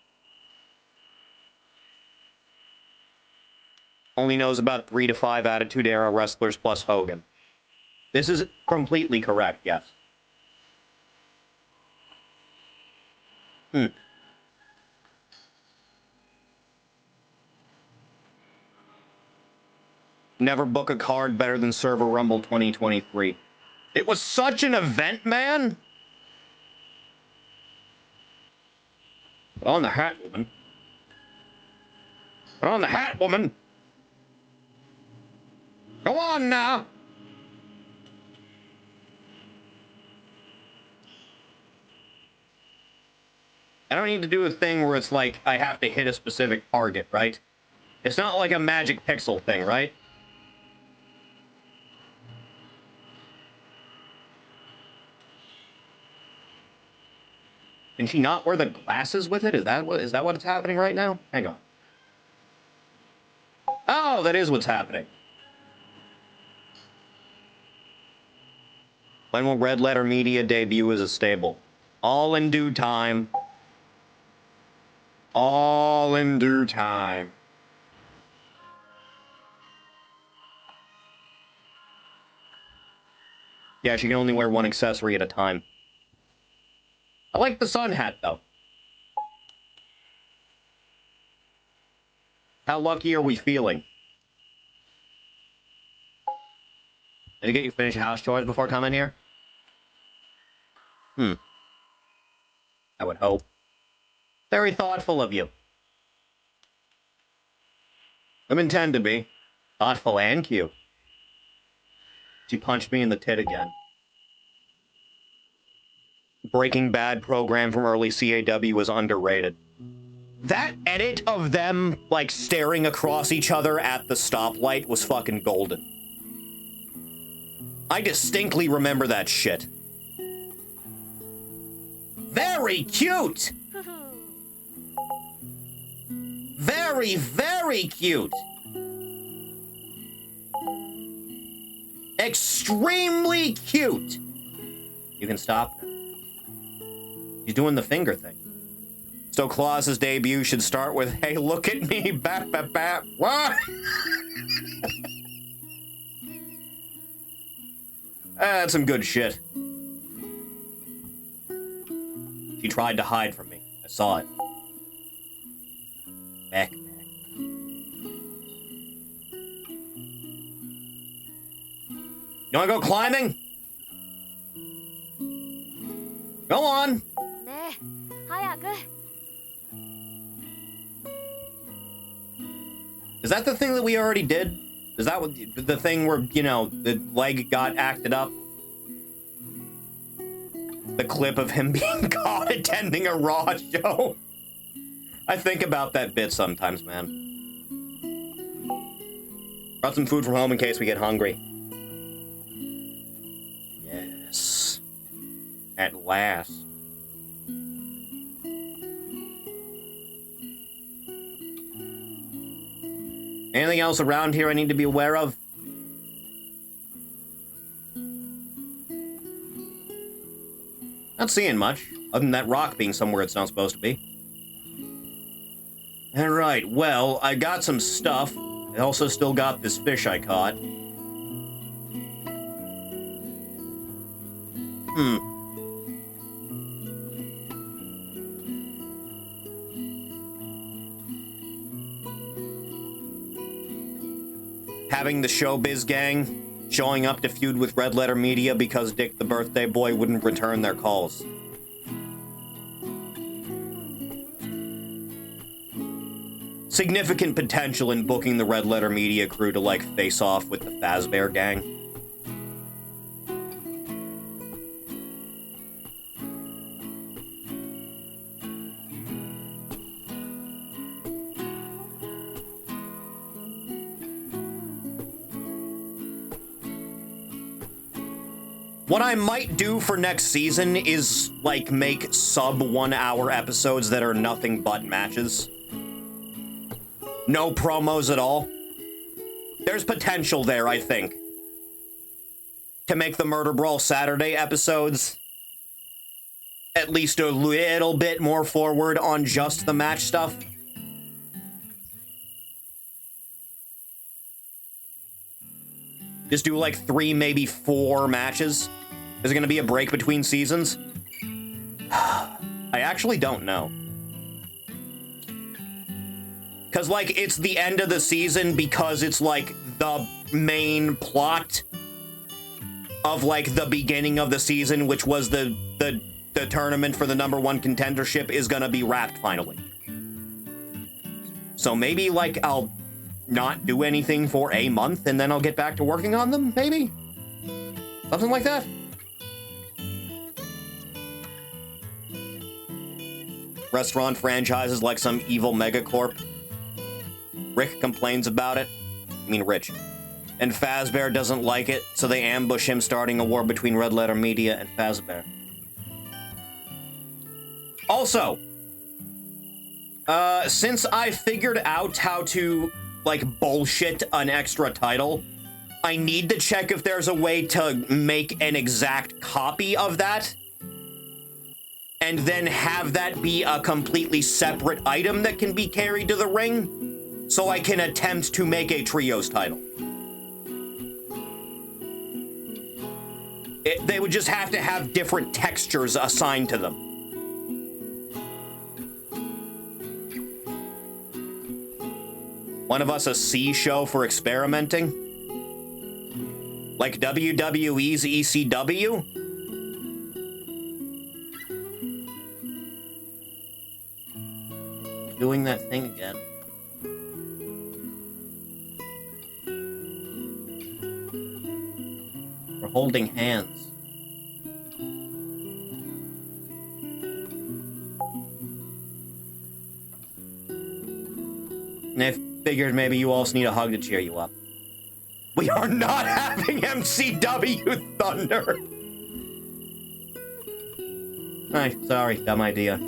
Only knows about 3 to 5 Attitude Era wrestlers plus Hogan. This is completely correct, yes. Never book a card better than Server Rumble 2023. It was such an event, man. Put on the hat, woman. Put on the hat, woman. Go on now. I don't need to do a thing where it's like I have to hit a specific target, right? It's not like a magic pixel thing, right? Can she not wear the glasses with it? Is that what's happening right now? Hang on. Oh, that is what's happening. When will Red Letter Media debut as a stable? All in due time. All in due time. Yeah, she can only wear one accessory at a time. I like the sun hat, though. How lucky are we feeling? Did I get you finish house chores before coming here? I would hope. Very thoughtful of you. I intend to be. Thoughtful and cute. She punched me in the tit again. Breaking Bad program from early CAW was underrated. That edit of them, like, staring across each other at the stoplight was fucking golden. I distinctly remember that shit. Very cute! Very, very cute! Extremely cute! You can stop now. He's doing the finger thing. So Claus's debut should start with, "Hey, look at me, bap, bap, bap." What? That's some good shit. She tried to hide from me. I saw it. Back. You wanna go climbing? Go on. ねえ早く Is that the thing that we already did? Is that what the thing where, you know, the leg got acted up? The clip of him being caught attending a Raw show? I think about that bit sometimes, man. Brought some food from home in case we get hungry. Yes. At last. Anything else around here I need to be aware of? Not seeing much, other than that rock being somewhere it's not supposed to be. Alright, well, I got some stuff. I also still got this fish I caught. Having the Showbiz gang showing up to feud with Red Letter Media because Dick the birthday boy wouldn't return their calls. Significant potential in booking the Red Letter Media crew to, like, face off with the Fazbear gang. What I might do for next season is, like, make sub 1 hour episodes that are nothing but matches. No promos at all. There's potential there, I think. To make the Murder Brawl Saturday episodes at least a little bit more forward on just the match stuff. Just do like 3, maybe 4 matches. Is it going to be a break between seasons? I actually don't know. Because, like, it's the end of the season because it's, like, the main plot of, like, the beginning of the season, which was the tournament for the #1 contendership, is gonna be wrapped finally. So maybe, like, I'll not do anything for a month, and then I'll get back to working on them, maybe? Something like that. Restaurant franchises like some evil megacorp. Rick complains about it. I mean, Rich. And Fazbear doesn't like it, so they ambush him, starting a war between Red Letter Media and Fazbear. Also, since I figured out how to, like, bullshit an extra title, I need to check if there's a way to make an exact copy of that, and then have that be a completely separate item that can be carried to the ring, so I can attempt to make a Trios title. They would just have to have different textures assigned to them. One of us a C show for experimenting? Like WWE's ECW? Doing that thing again. We're holding hands. And I figured maybe you also need a hug to cheer you up. We are not having MCW Thunder! Sorry, dumb idea.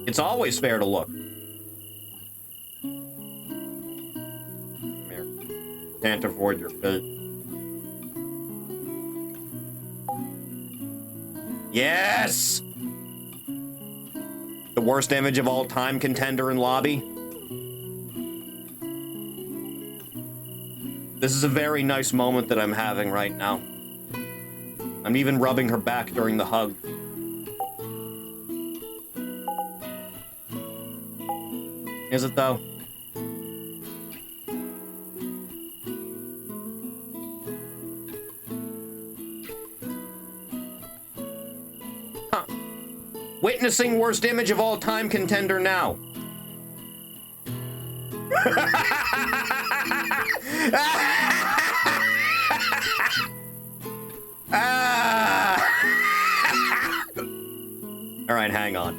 It's always fair to look. Come here. Can't avoid your fate. Yes! The worst image of all time contender in lobby. This is a very nice moment that I'm having right now. I'm even rubbing her back during the hug. Is it though? Huh. Witnessing worst image of all time contender now. All right, hang on.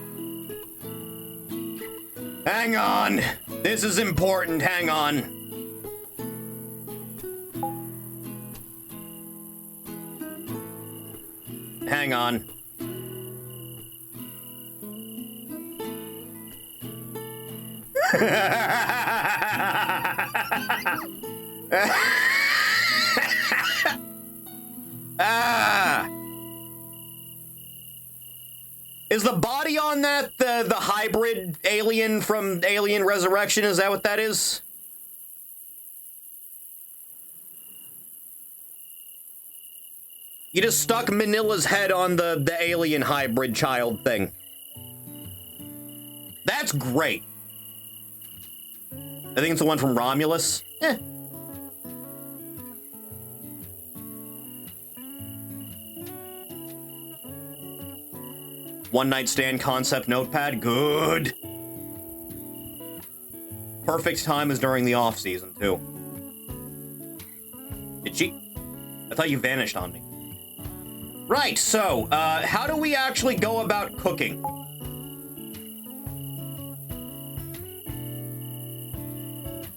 Hang on. This is important. Hang on. Hang on. Is the body on that the hybrid alien from Alien Resurrection? Is that what that is? You just stuck Manila's head on the alien hybrid child thing. That's great. I think it's the one from Romulus. One night stand concept notepad. Good. Perfect time is during the off season too. Did she? I thought you vanished on me. Right, so, how do we actually go about cooking?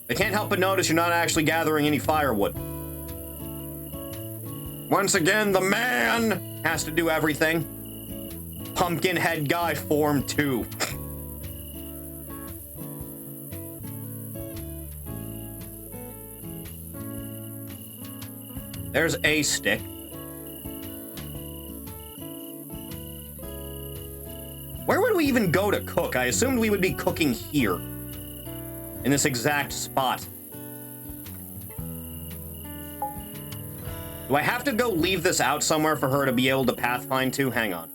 I can't help but notice you're not actually gathering any firewood. Once again, the man has to do everything. Pumpkinhead guy form 2. There's a stick. Where would we even go to cook? I assumed we would be cooking here. In this exact spot. Do I have to go leave this out somewhere for her to be able to pathfind to? Hang on.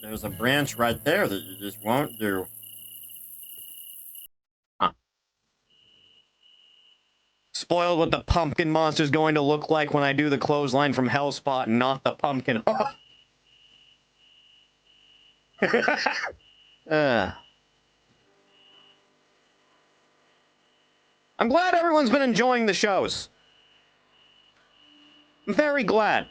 there's a branch right there that you just won't do. Huh. Spoiled what the pumpkin monster's going to look like when I do the clothesline from Hellspot and not the pumpkin. I'm glad everyone's been enjoying the shows. I'm very glad.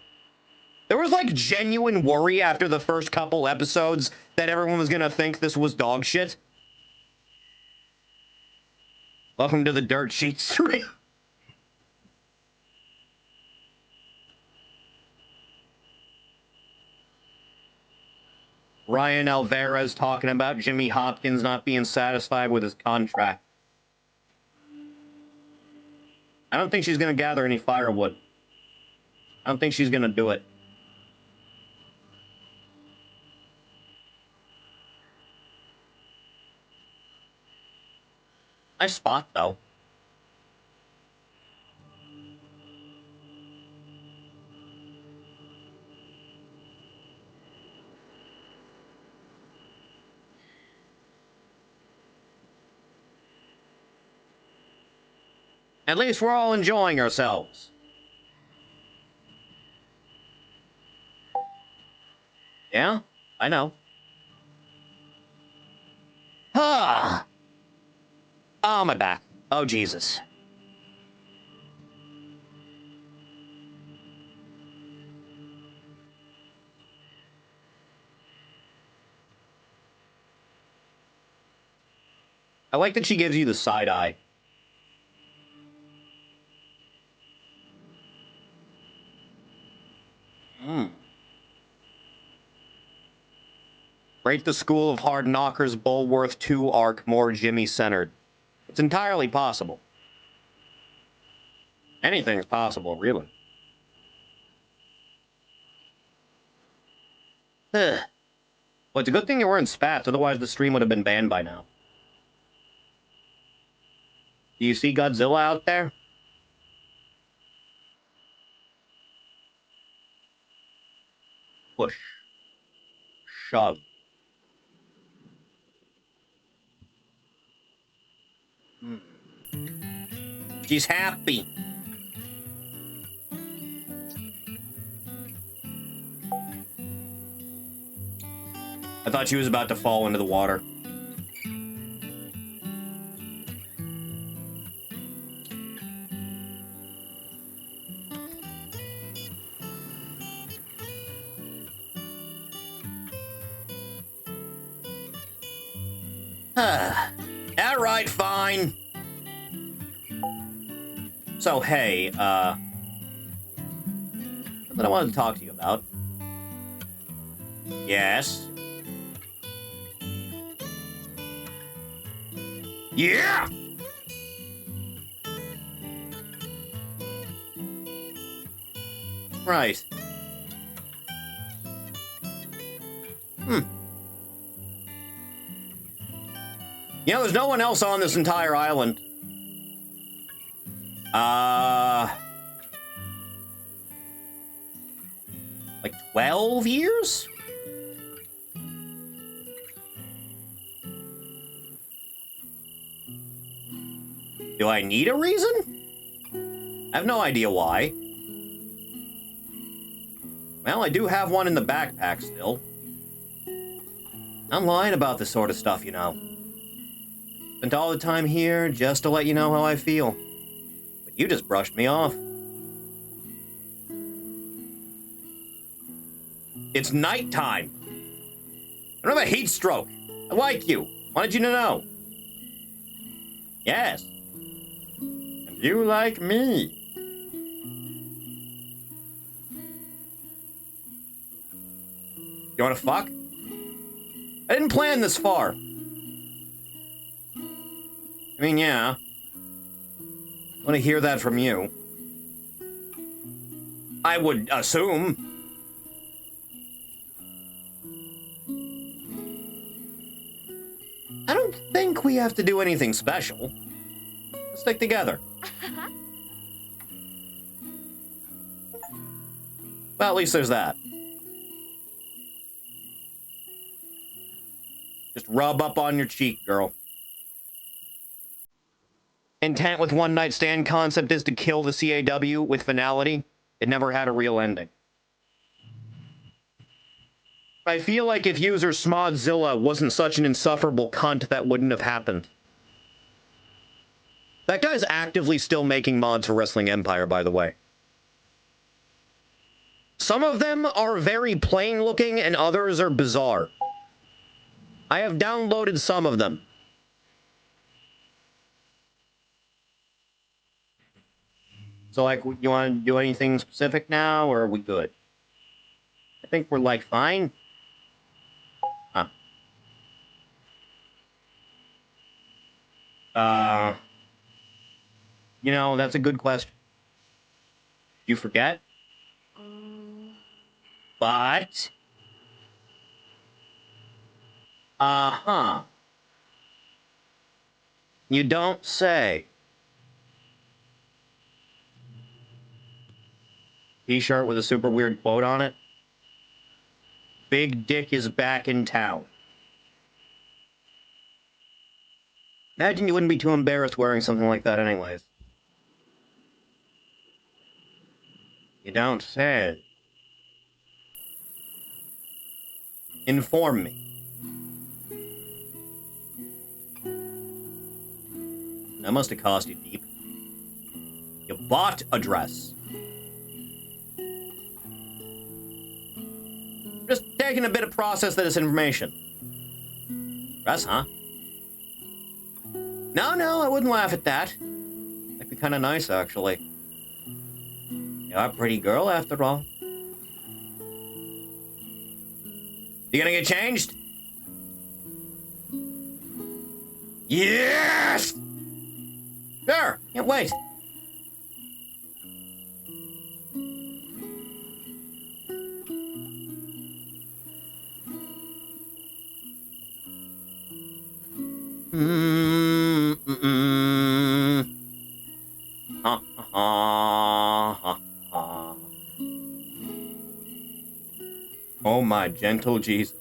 There was, like, genuine worry after the first couple episodes that everyone was gonna think this was dog shit. Welcome to the Dirt Sheet stream. Ryan Alvarez talking about Jimmy Hopkins not being satisfied with his contract. I don't think she's gonna gather any firewood. I don't think she's gonna do it. Nice spot, though. At least we're all enjoying ourselves. Yeah, I know. Ah! Oh, my back. Oh, Jesus. I like that she gives you the side eye. Rate the School of Hard Knockers Bulworth 2 arc more Jimmy-centered. It's entirely possible. Anything's possible, really. Well, it's a good thing you're wearing spats, otherwise the stream would have been banned by now. Do you see Godzilla out there? Push. Shove. She's happy. I thought she was about to fall into the water. All right, fine. So, hey, something I wanted to talk to you about. Yes? Yeah! Right. You know, there's no one else on this entire island. Like 12 years? Do I need a reason? I have no idea why. Well, I do have one in the backpack still. I'm lying about this sort of stuff, you know. Spent all the time here just to let you know how I feel. But you just brushed me off. It's nighttime. I don't have a heat stroke. I like you. Wanted you to know. Yes. And you like me. You wanna fuck? I didn't plan this far. I mean, yeah. I want to hear that from you. I would assume. I don't think we have to do anything special. Let's stick together. Well, at least there's that. Just rub up on your cheek, girl. Intent with one night stand concept is to kill the CAW with finality. It never had a real ending. I feel like if user Smodzilla wasn't such an insufferable cunt, that wouldn't have happened. That guy's actively still making mods for Wrestling Empire, by the way. Some of them are very plain looking and others are bizarre. I have downloaded some of them. So, like, you want to do anything specific now, or are we good? I think we're, like, fine. Huh. You know, that's a good question. You forget? But... Uh-huh. You don't say. T-shirt with a super weird quote on it. Big Dick is back in town. Imagine you wouldn't be too embarrassed wearing something like that anyways. You don't say. Inform me. That must have cost you deep. You bought a dress. Just taking a bit of process this information. Dress, huh? No, I wouldn't laugh at that. That'd be kind of nice, actually. You're a pretty girl, after all. You gonna get changed? Yes! Sure, can't wait. Oh my gentle Jesus.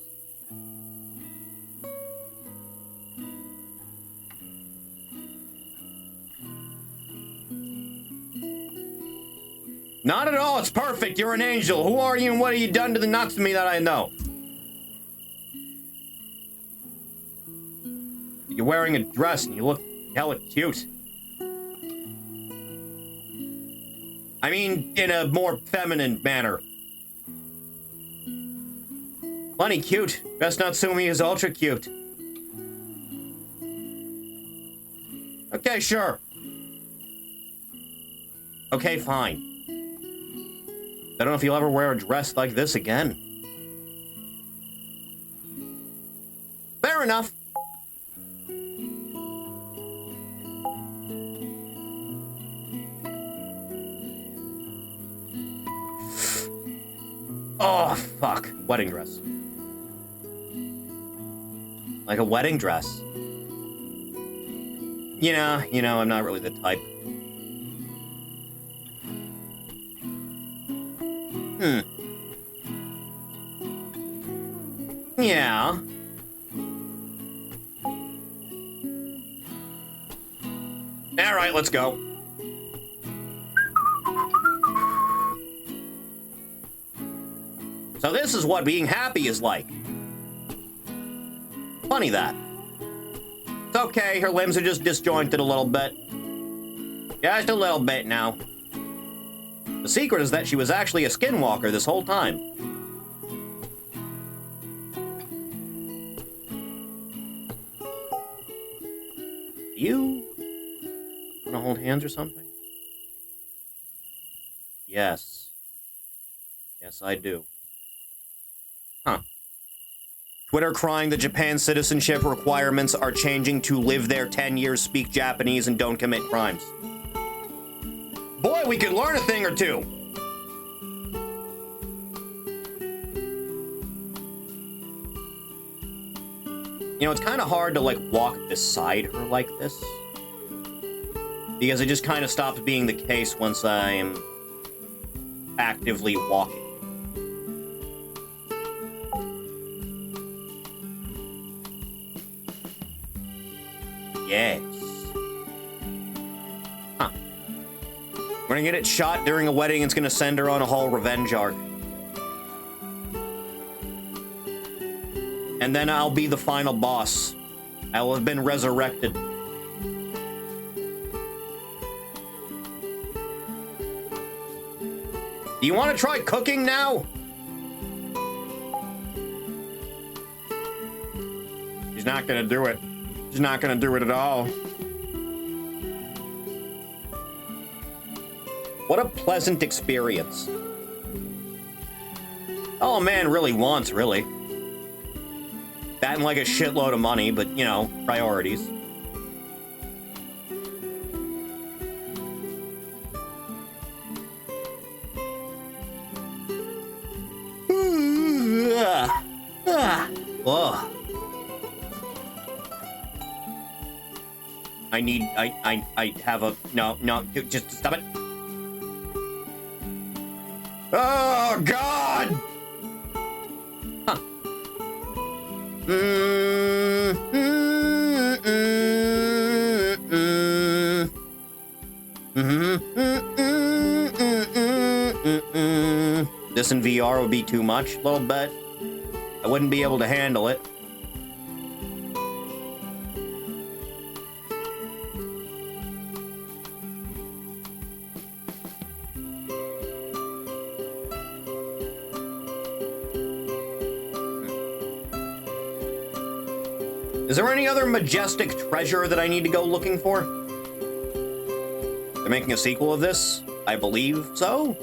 Not at all, it's perfect. You're an angel. Who are you and what have you done to the nuts to me that I know? You're wearing a dress and you look hella cute. I mean, in a more feminine manner. Plenty cute. Best Natsumi is ultra cute. Okay, sure. Okay, fine. I don't know if you'll ever wear a dress like this again. Fair enough. Oh, fuck. Wedding dress. Like a wedding dress. You know, I'm not really the type. Yeah. Alright, let's go. So this is what being happy is like. Funny that. It's okay, her limbs are just disjointed a little bit. Just a little bit now. The secret is that she was actually a skinwalker this whole time. You wanna hold hands or something? Yes. Yes, I do. Huh. Twitter crying that Japan's citizenship requirements are changing to live there 10 years, speak Japanese, and don't commit crimes. Boy, we could learn a thing or two. You know, it's kind of hard to, like, walk beside her like this. Because it just kind of stops being the case once I'm actively walking. Yes. Huh. We're gonna get it shot during a wedding. It's gonna send her on a whole revenge arc. And then I'll be the final boss. I will have been resurrected. Do you want to try cooking now? She's not gonna do it. She's not gonna do it at all. What a pleasant experience. All a man really wants, really. That and like a shitload of money, but, you know, priorities. Ugh. I have a, no, just stop it. Oh, God! Huh. This in VR would be too much, a little bit. I wouldn't be able to handle it. Is there any other majestic treasure that I need to go looking for? They're making a sequel of this? I believe so.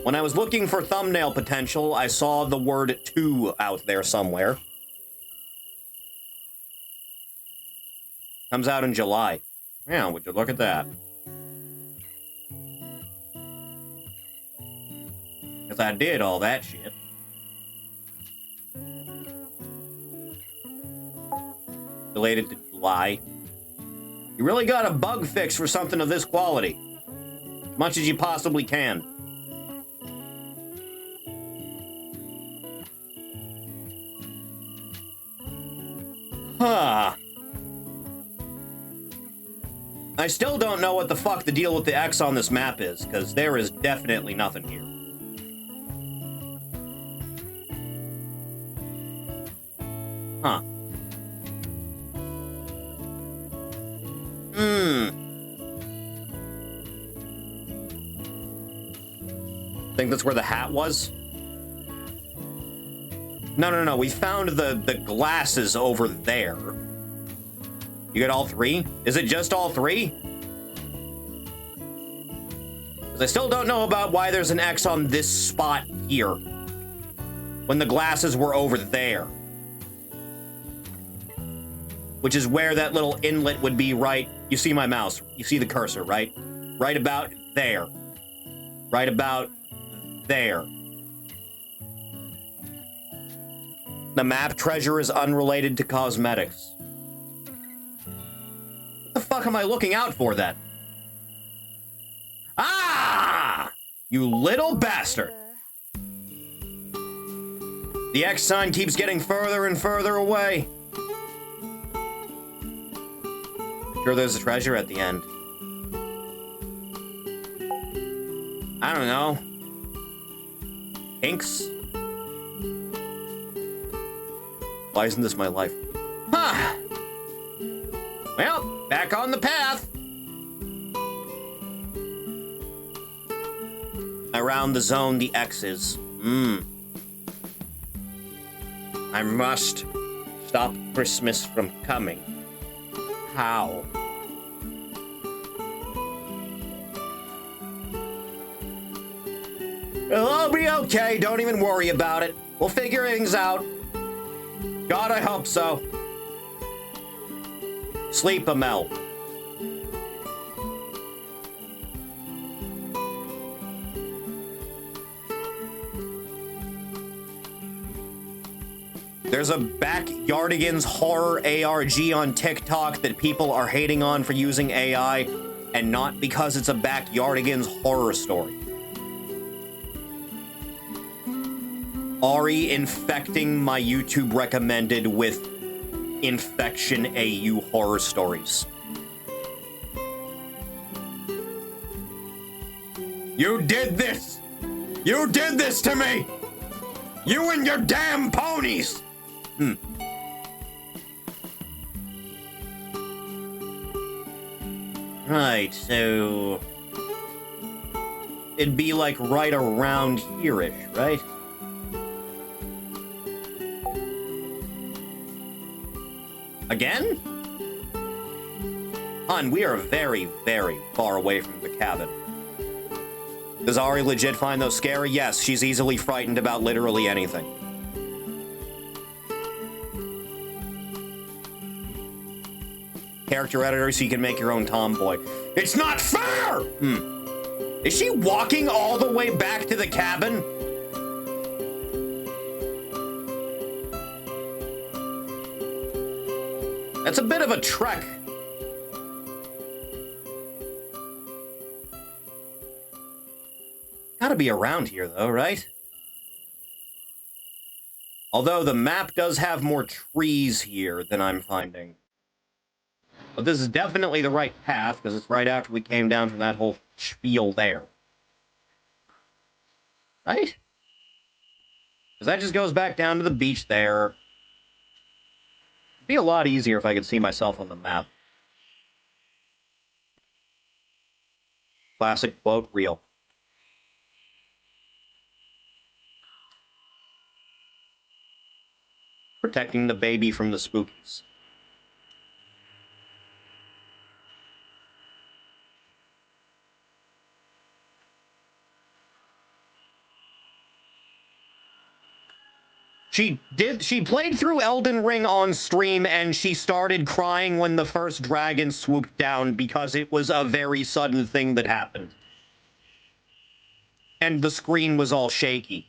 When I was looking for thumbnail potential, I saw the word 2 out there somewhere. Comes out in July. Yeah, would you look at that? Because I did all that shit. Related to July. You really got a bug fix for something of this quality. As much as you possibly can. Huh. I still don't know what the fuck the deal with the X on this map is, because there is definitely nothing here. Huh. Think that's where the hat was? No. We found the glasses over there. You got all 3? Is it just all 3? Because I still don't know about why there's an X on this spot here. When the glasses were over there. Which is where that little inlet would be, right? You see my mouse. You see the cursor, right? Right about there. Right about there. The map treasure is unrelated to cosmetics. What the fuck am I looking out for then? Ah! You little bastard! The X sign keeps getting further and further away. Sure there's a treasure at the end. I don't know. Pinks? Why isn't this my life? Huh. Well, back on the path. Around the zone the X is. I must stop Christmas from coming. How? It'll be okay. Don't even worry about it. We'll figure things out. God, I hope so. Sleep, Amel. There's a Backyardigans horror ARG on TikTok that people are hating on for using AI, and not because it's a Backyardigans horror story. Ari infecting my YouTube recommended with Infection AU horror stories. You did this! You did this to me! You and your damn ponies! Right, so... it'd be like right around here-ish, right? Again? Hon, we are very, very far away from the cabin. Does Ari legit find those scary? Yes, she's easily frightened about literally anything. Character editor so you can make your own Tomboy. It's not fair! Is she walking all the way back to the cabin? That's a bit of a trek. Gotta be around here, though, right? Although the map does have more trees here than I'm finding. But this is definitely the right path, because it's right after we came down from that whole spiel there. Right? Because that just goes back down to the beach there. It'd be a lot easier if I could see myself on the map. Classic quote, real. Protecting the baby from the spookies. She played through Elden Ring on stream, and she started crying when the first dragon swooped down because it was a very sudden thing that happened. And the screen was all shaky.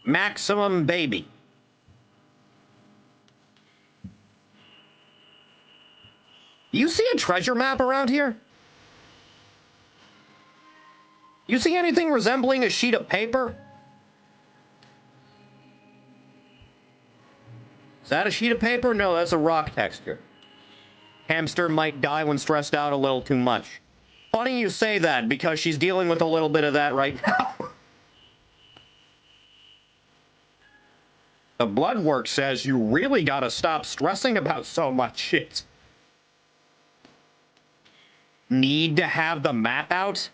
Maximum baby. You see a treasure map around here? You see anything resembling a sheet of paper? Is that a sheet of paper? No, that's a rock texture. Hamster might die when stressed out a little too much. Funny you say that, because she's dealing with a little bit of that right now. The blood work says you really gotta stop stressing about so much shit. Need to have the map out?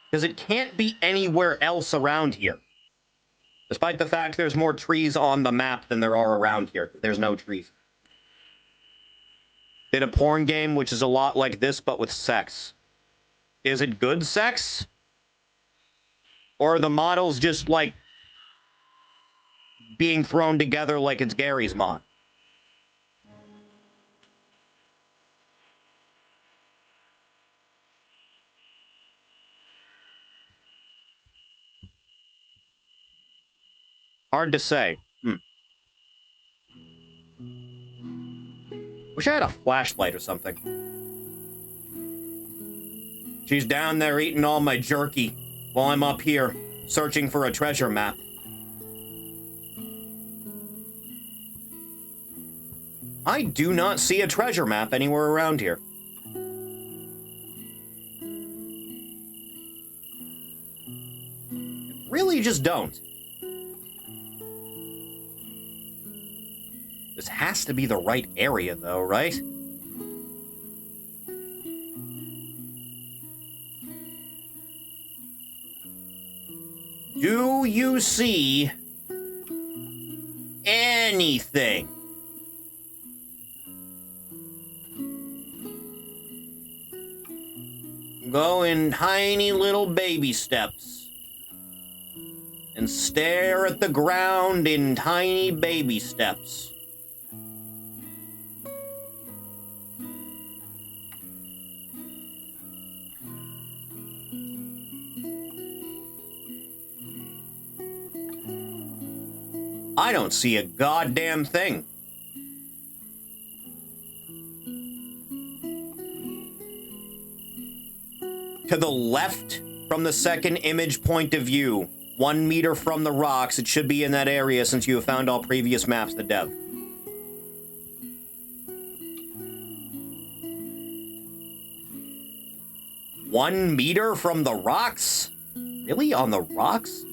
Because it can't be anywhere else around here. Despite the fact there's more trees on the map than there are around here. There's no trees. Did a porn game which is a lot like this but with sex. Is it good sex? Or are the models just like being thrown together like it's Gary's mod? Hard to say. Wish I had a flashlight or something. She's down there eating all my jerky while I'm up here searching for a treasure map. I do not see a treasure map anywhere around here. Really just don't. This has to be the right area, though, right? Do you see anything? Go in tiny little baby steps and stare at the ground in tiny baby steps. I don't see a goddamn thing. to the left from the second image point of view. 1 meter from the rocks. It should be in that area since you have found all previous maps to Dev. One meter from the rocks? Really? On the rocks?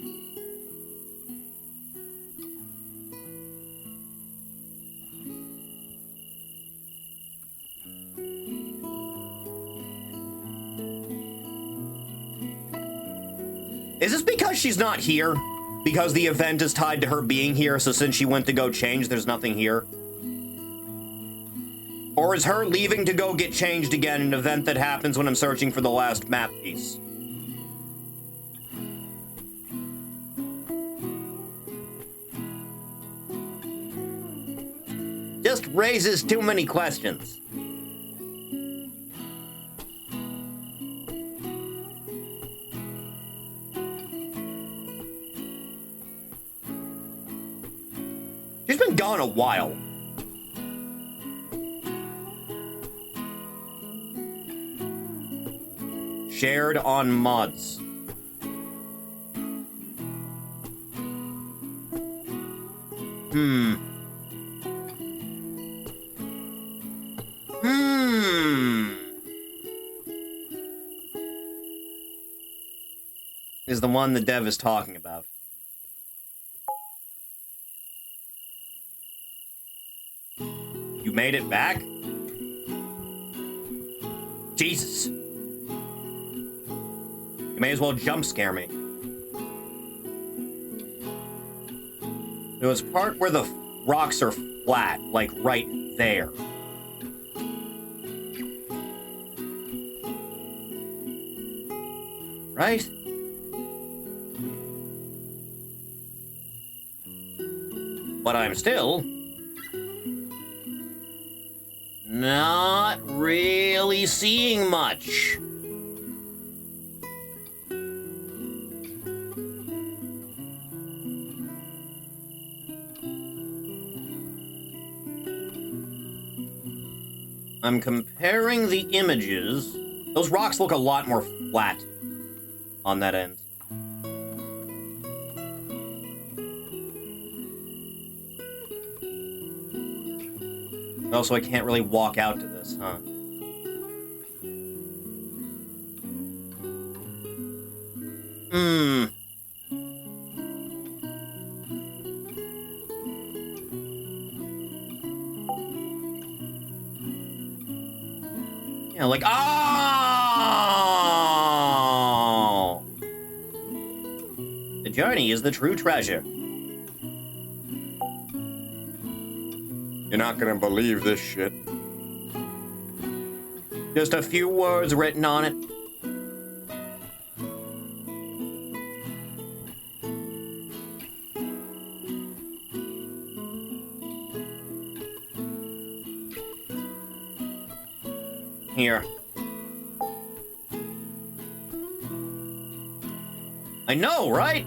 Is this because she's not here? Because the event is tied to her being here, so since she went to go change, there's nothing here? Or is her leaving to go get changed again an event that happens when I'm searching for the last map piece? Just raises too many questions. She's been gone a while. Shared on mods. Is the one the dev is talking about. You made it back? Jesus. You may as well jump scare me. There was part where the rocks are flat, like right there. Right? But I'm still not really seeing much. I'm comparing the images. Those rocks look a lot more flat on that end. Also, I can't really walk out to this, huh? Yeah, like, oh! The journey is the true treasure. You're not gonna believe this shit. Just a few words written on it. Here. I know, right?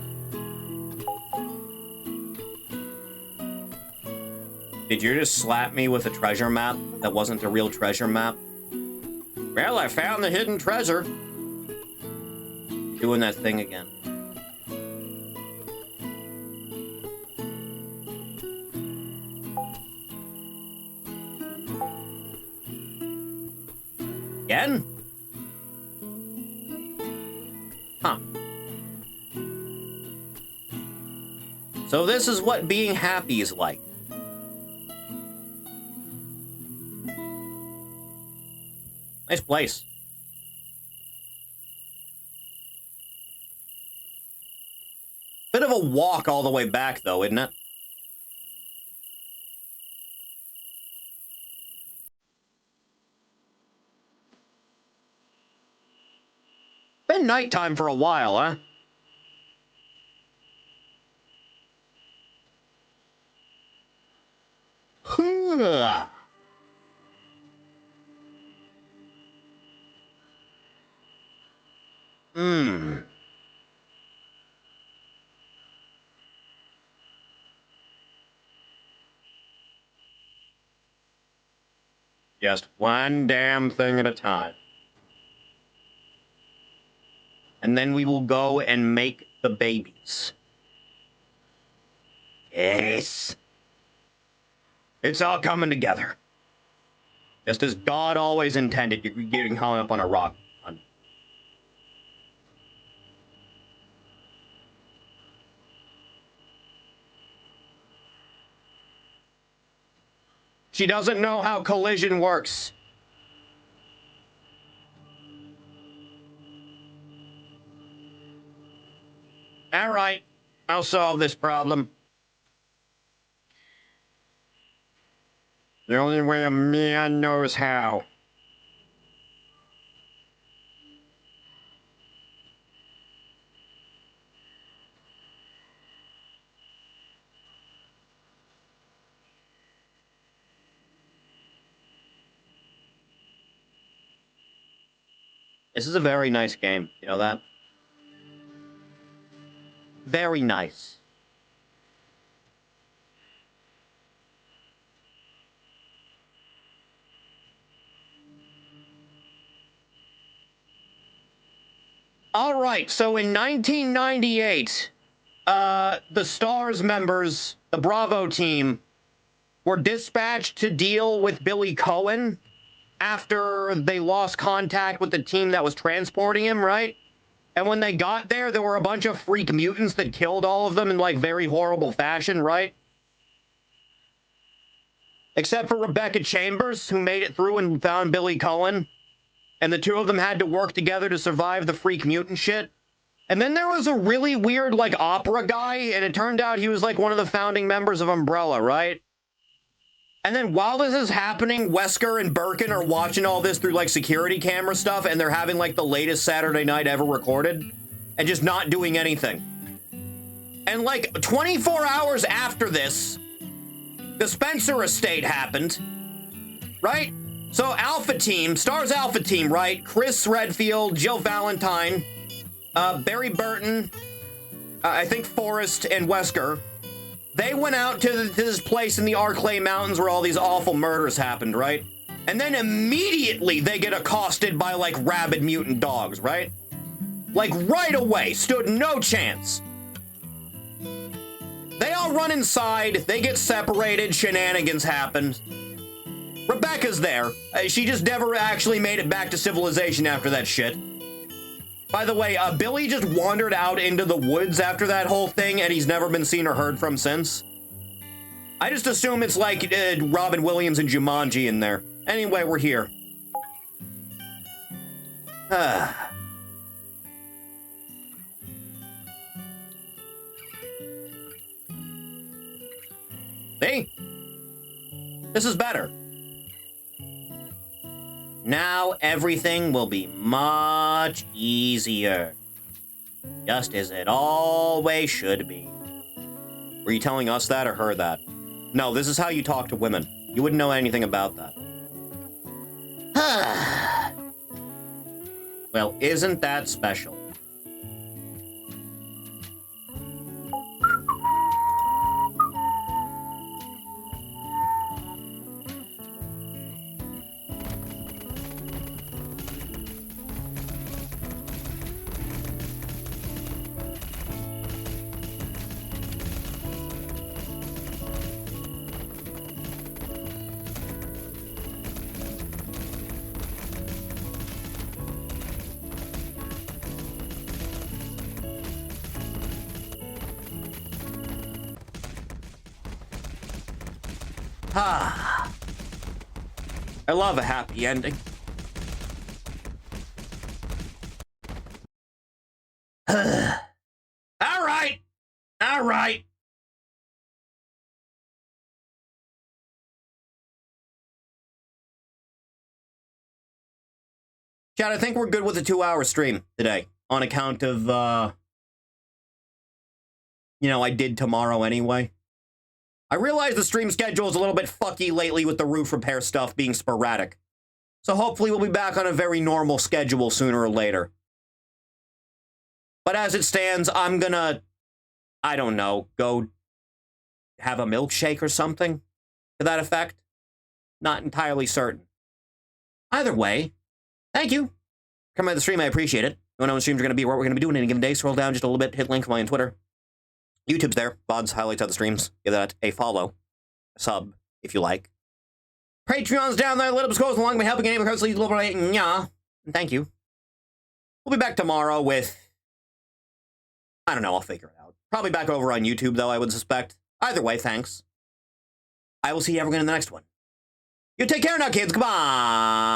Did you just slap me with a treasure map that wasn't a real treasure map? Well, I found the hidden treasure. Doing that thing again. Again? Huh. So this is what being happy is like. Nice place. Bit of a walk all the way back, though, isn't it? Been nighttime for a while, huh? Just one damn thing at a time. And then we will go and make the babies. Yes. It's all coming together. Just as God always intended. You're getting hung up on a rock. She doesn't know how collision works. All right, I'll solve this problem. The only way a man knows how. This is a very nice game. You know that? Very nice. All right, so in 1998, the STARS members, the Bravo team, were dispatched to deal with Billy Cohen after they lost contact with the team that was transporting him, right? And when they got there, there were a bunch of freak mutants that killed all of them in, like, very horrible fashion, right? Except for Rebecca Chambers, who made it through and found Billy Cohen. And the two of them had to work together to survive the freak mutant shit. And then there was a really weird, like, opera guy, and it turned out he was, like, one of the founding members of Umbrella, right? And then while this is happening, Wesker and Birkin are watching all this through, like, security camera stuff, and they're having, like, the latest Saturday Night ever recorded, and just not doing anything. And, like, 24 hours after this, the Spencer estate happened, right? So Alpha Team, STARS Alpha Team, right? Chris Redfield, Jill Valentine, Barry Burton, I think Forrest and Wesker, they went out to this place in the Arclay Mountains where all these awful murders happened, right? And then immediately they get accosted by, like, rabid mutant dogs, right? Like, right away, stood no chance. They all run inside, they get separated, shenanigans happen. Rebecca's there. She just never actually made it back to civilization after that shit. By the way, Billy just wandered out into the woods after that whole thing, and he's never been seen or heard from since. I just assume it's like Robin Williams and Jumanji in there. Anyway, we're here. See? This is better. Now everything will be much easier. Just as it always should be. Were you telling us that or her that? No, this is how you talk to women. You wouldn't know anything about that. Well, isn't that special? I love a happy ending. All right. All right. Chad, I think we're good with a 2-hour stream today on account of, you know, I did tomorrow anyway. I realize the stream schedule is a little bit fucky lately with the roof repair stuff being sporadic. So hopefully we'll be back on a very normal schedule sooner or later. But as it stands, I'm gonna, I don't know, go have a milkshake or something to that effect. Not entirely certain. Either way, thank you. Come by the stream, I appreciate it. You want to know when streams are going to be, what we're going to be doing any given day, scroll down just a little bit, hit link for my Twitter. YouTube's there. VODs, highlights of the streams. Give that a follow. A sub, if you like. Patreon's down there. Little scrolls along by helping enable cards, yeah. And thank you. We'll be back tomorrow with... I don't know, I'll figure it out. Probably back over on YouTube, though, I would suspect. Either way, thanks. I will see you everyone in the next one. You take care now, kids. Goodbye.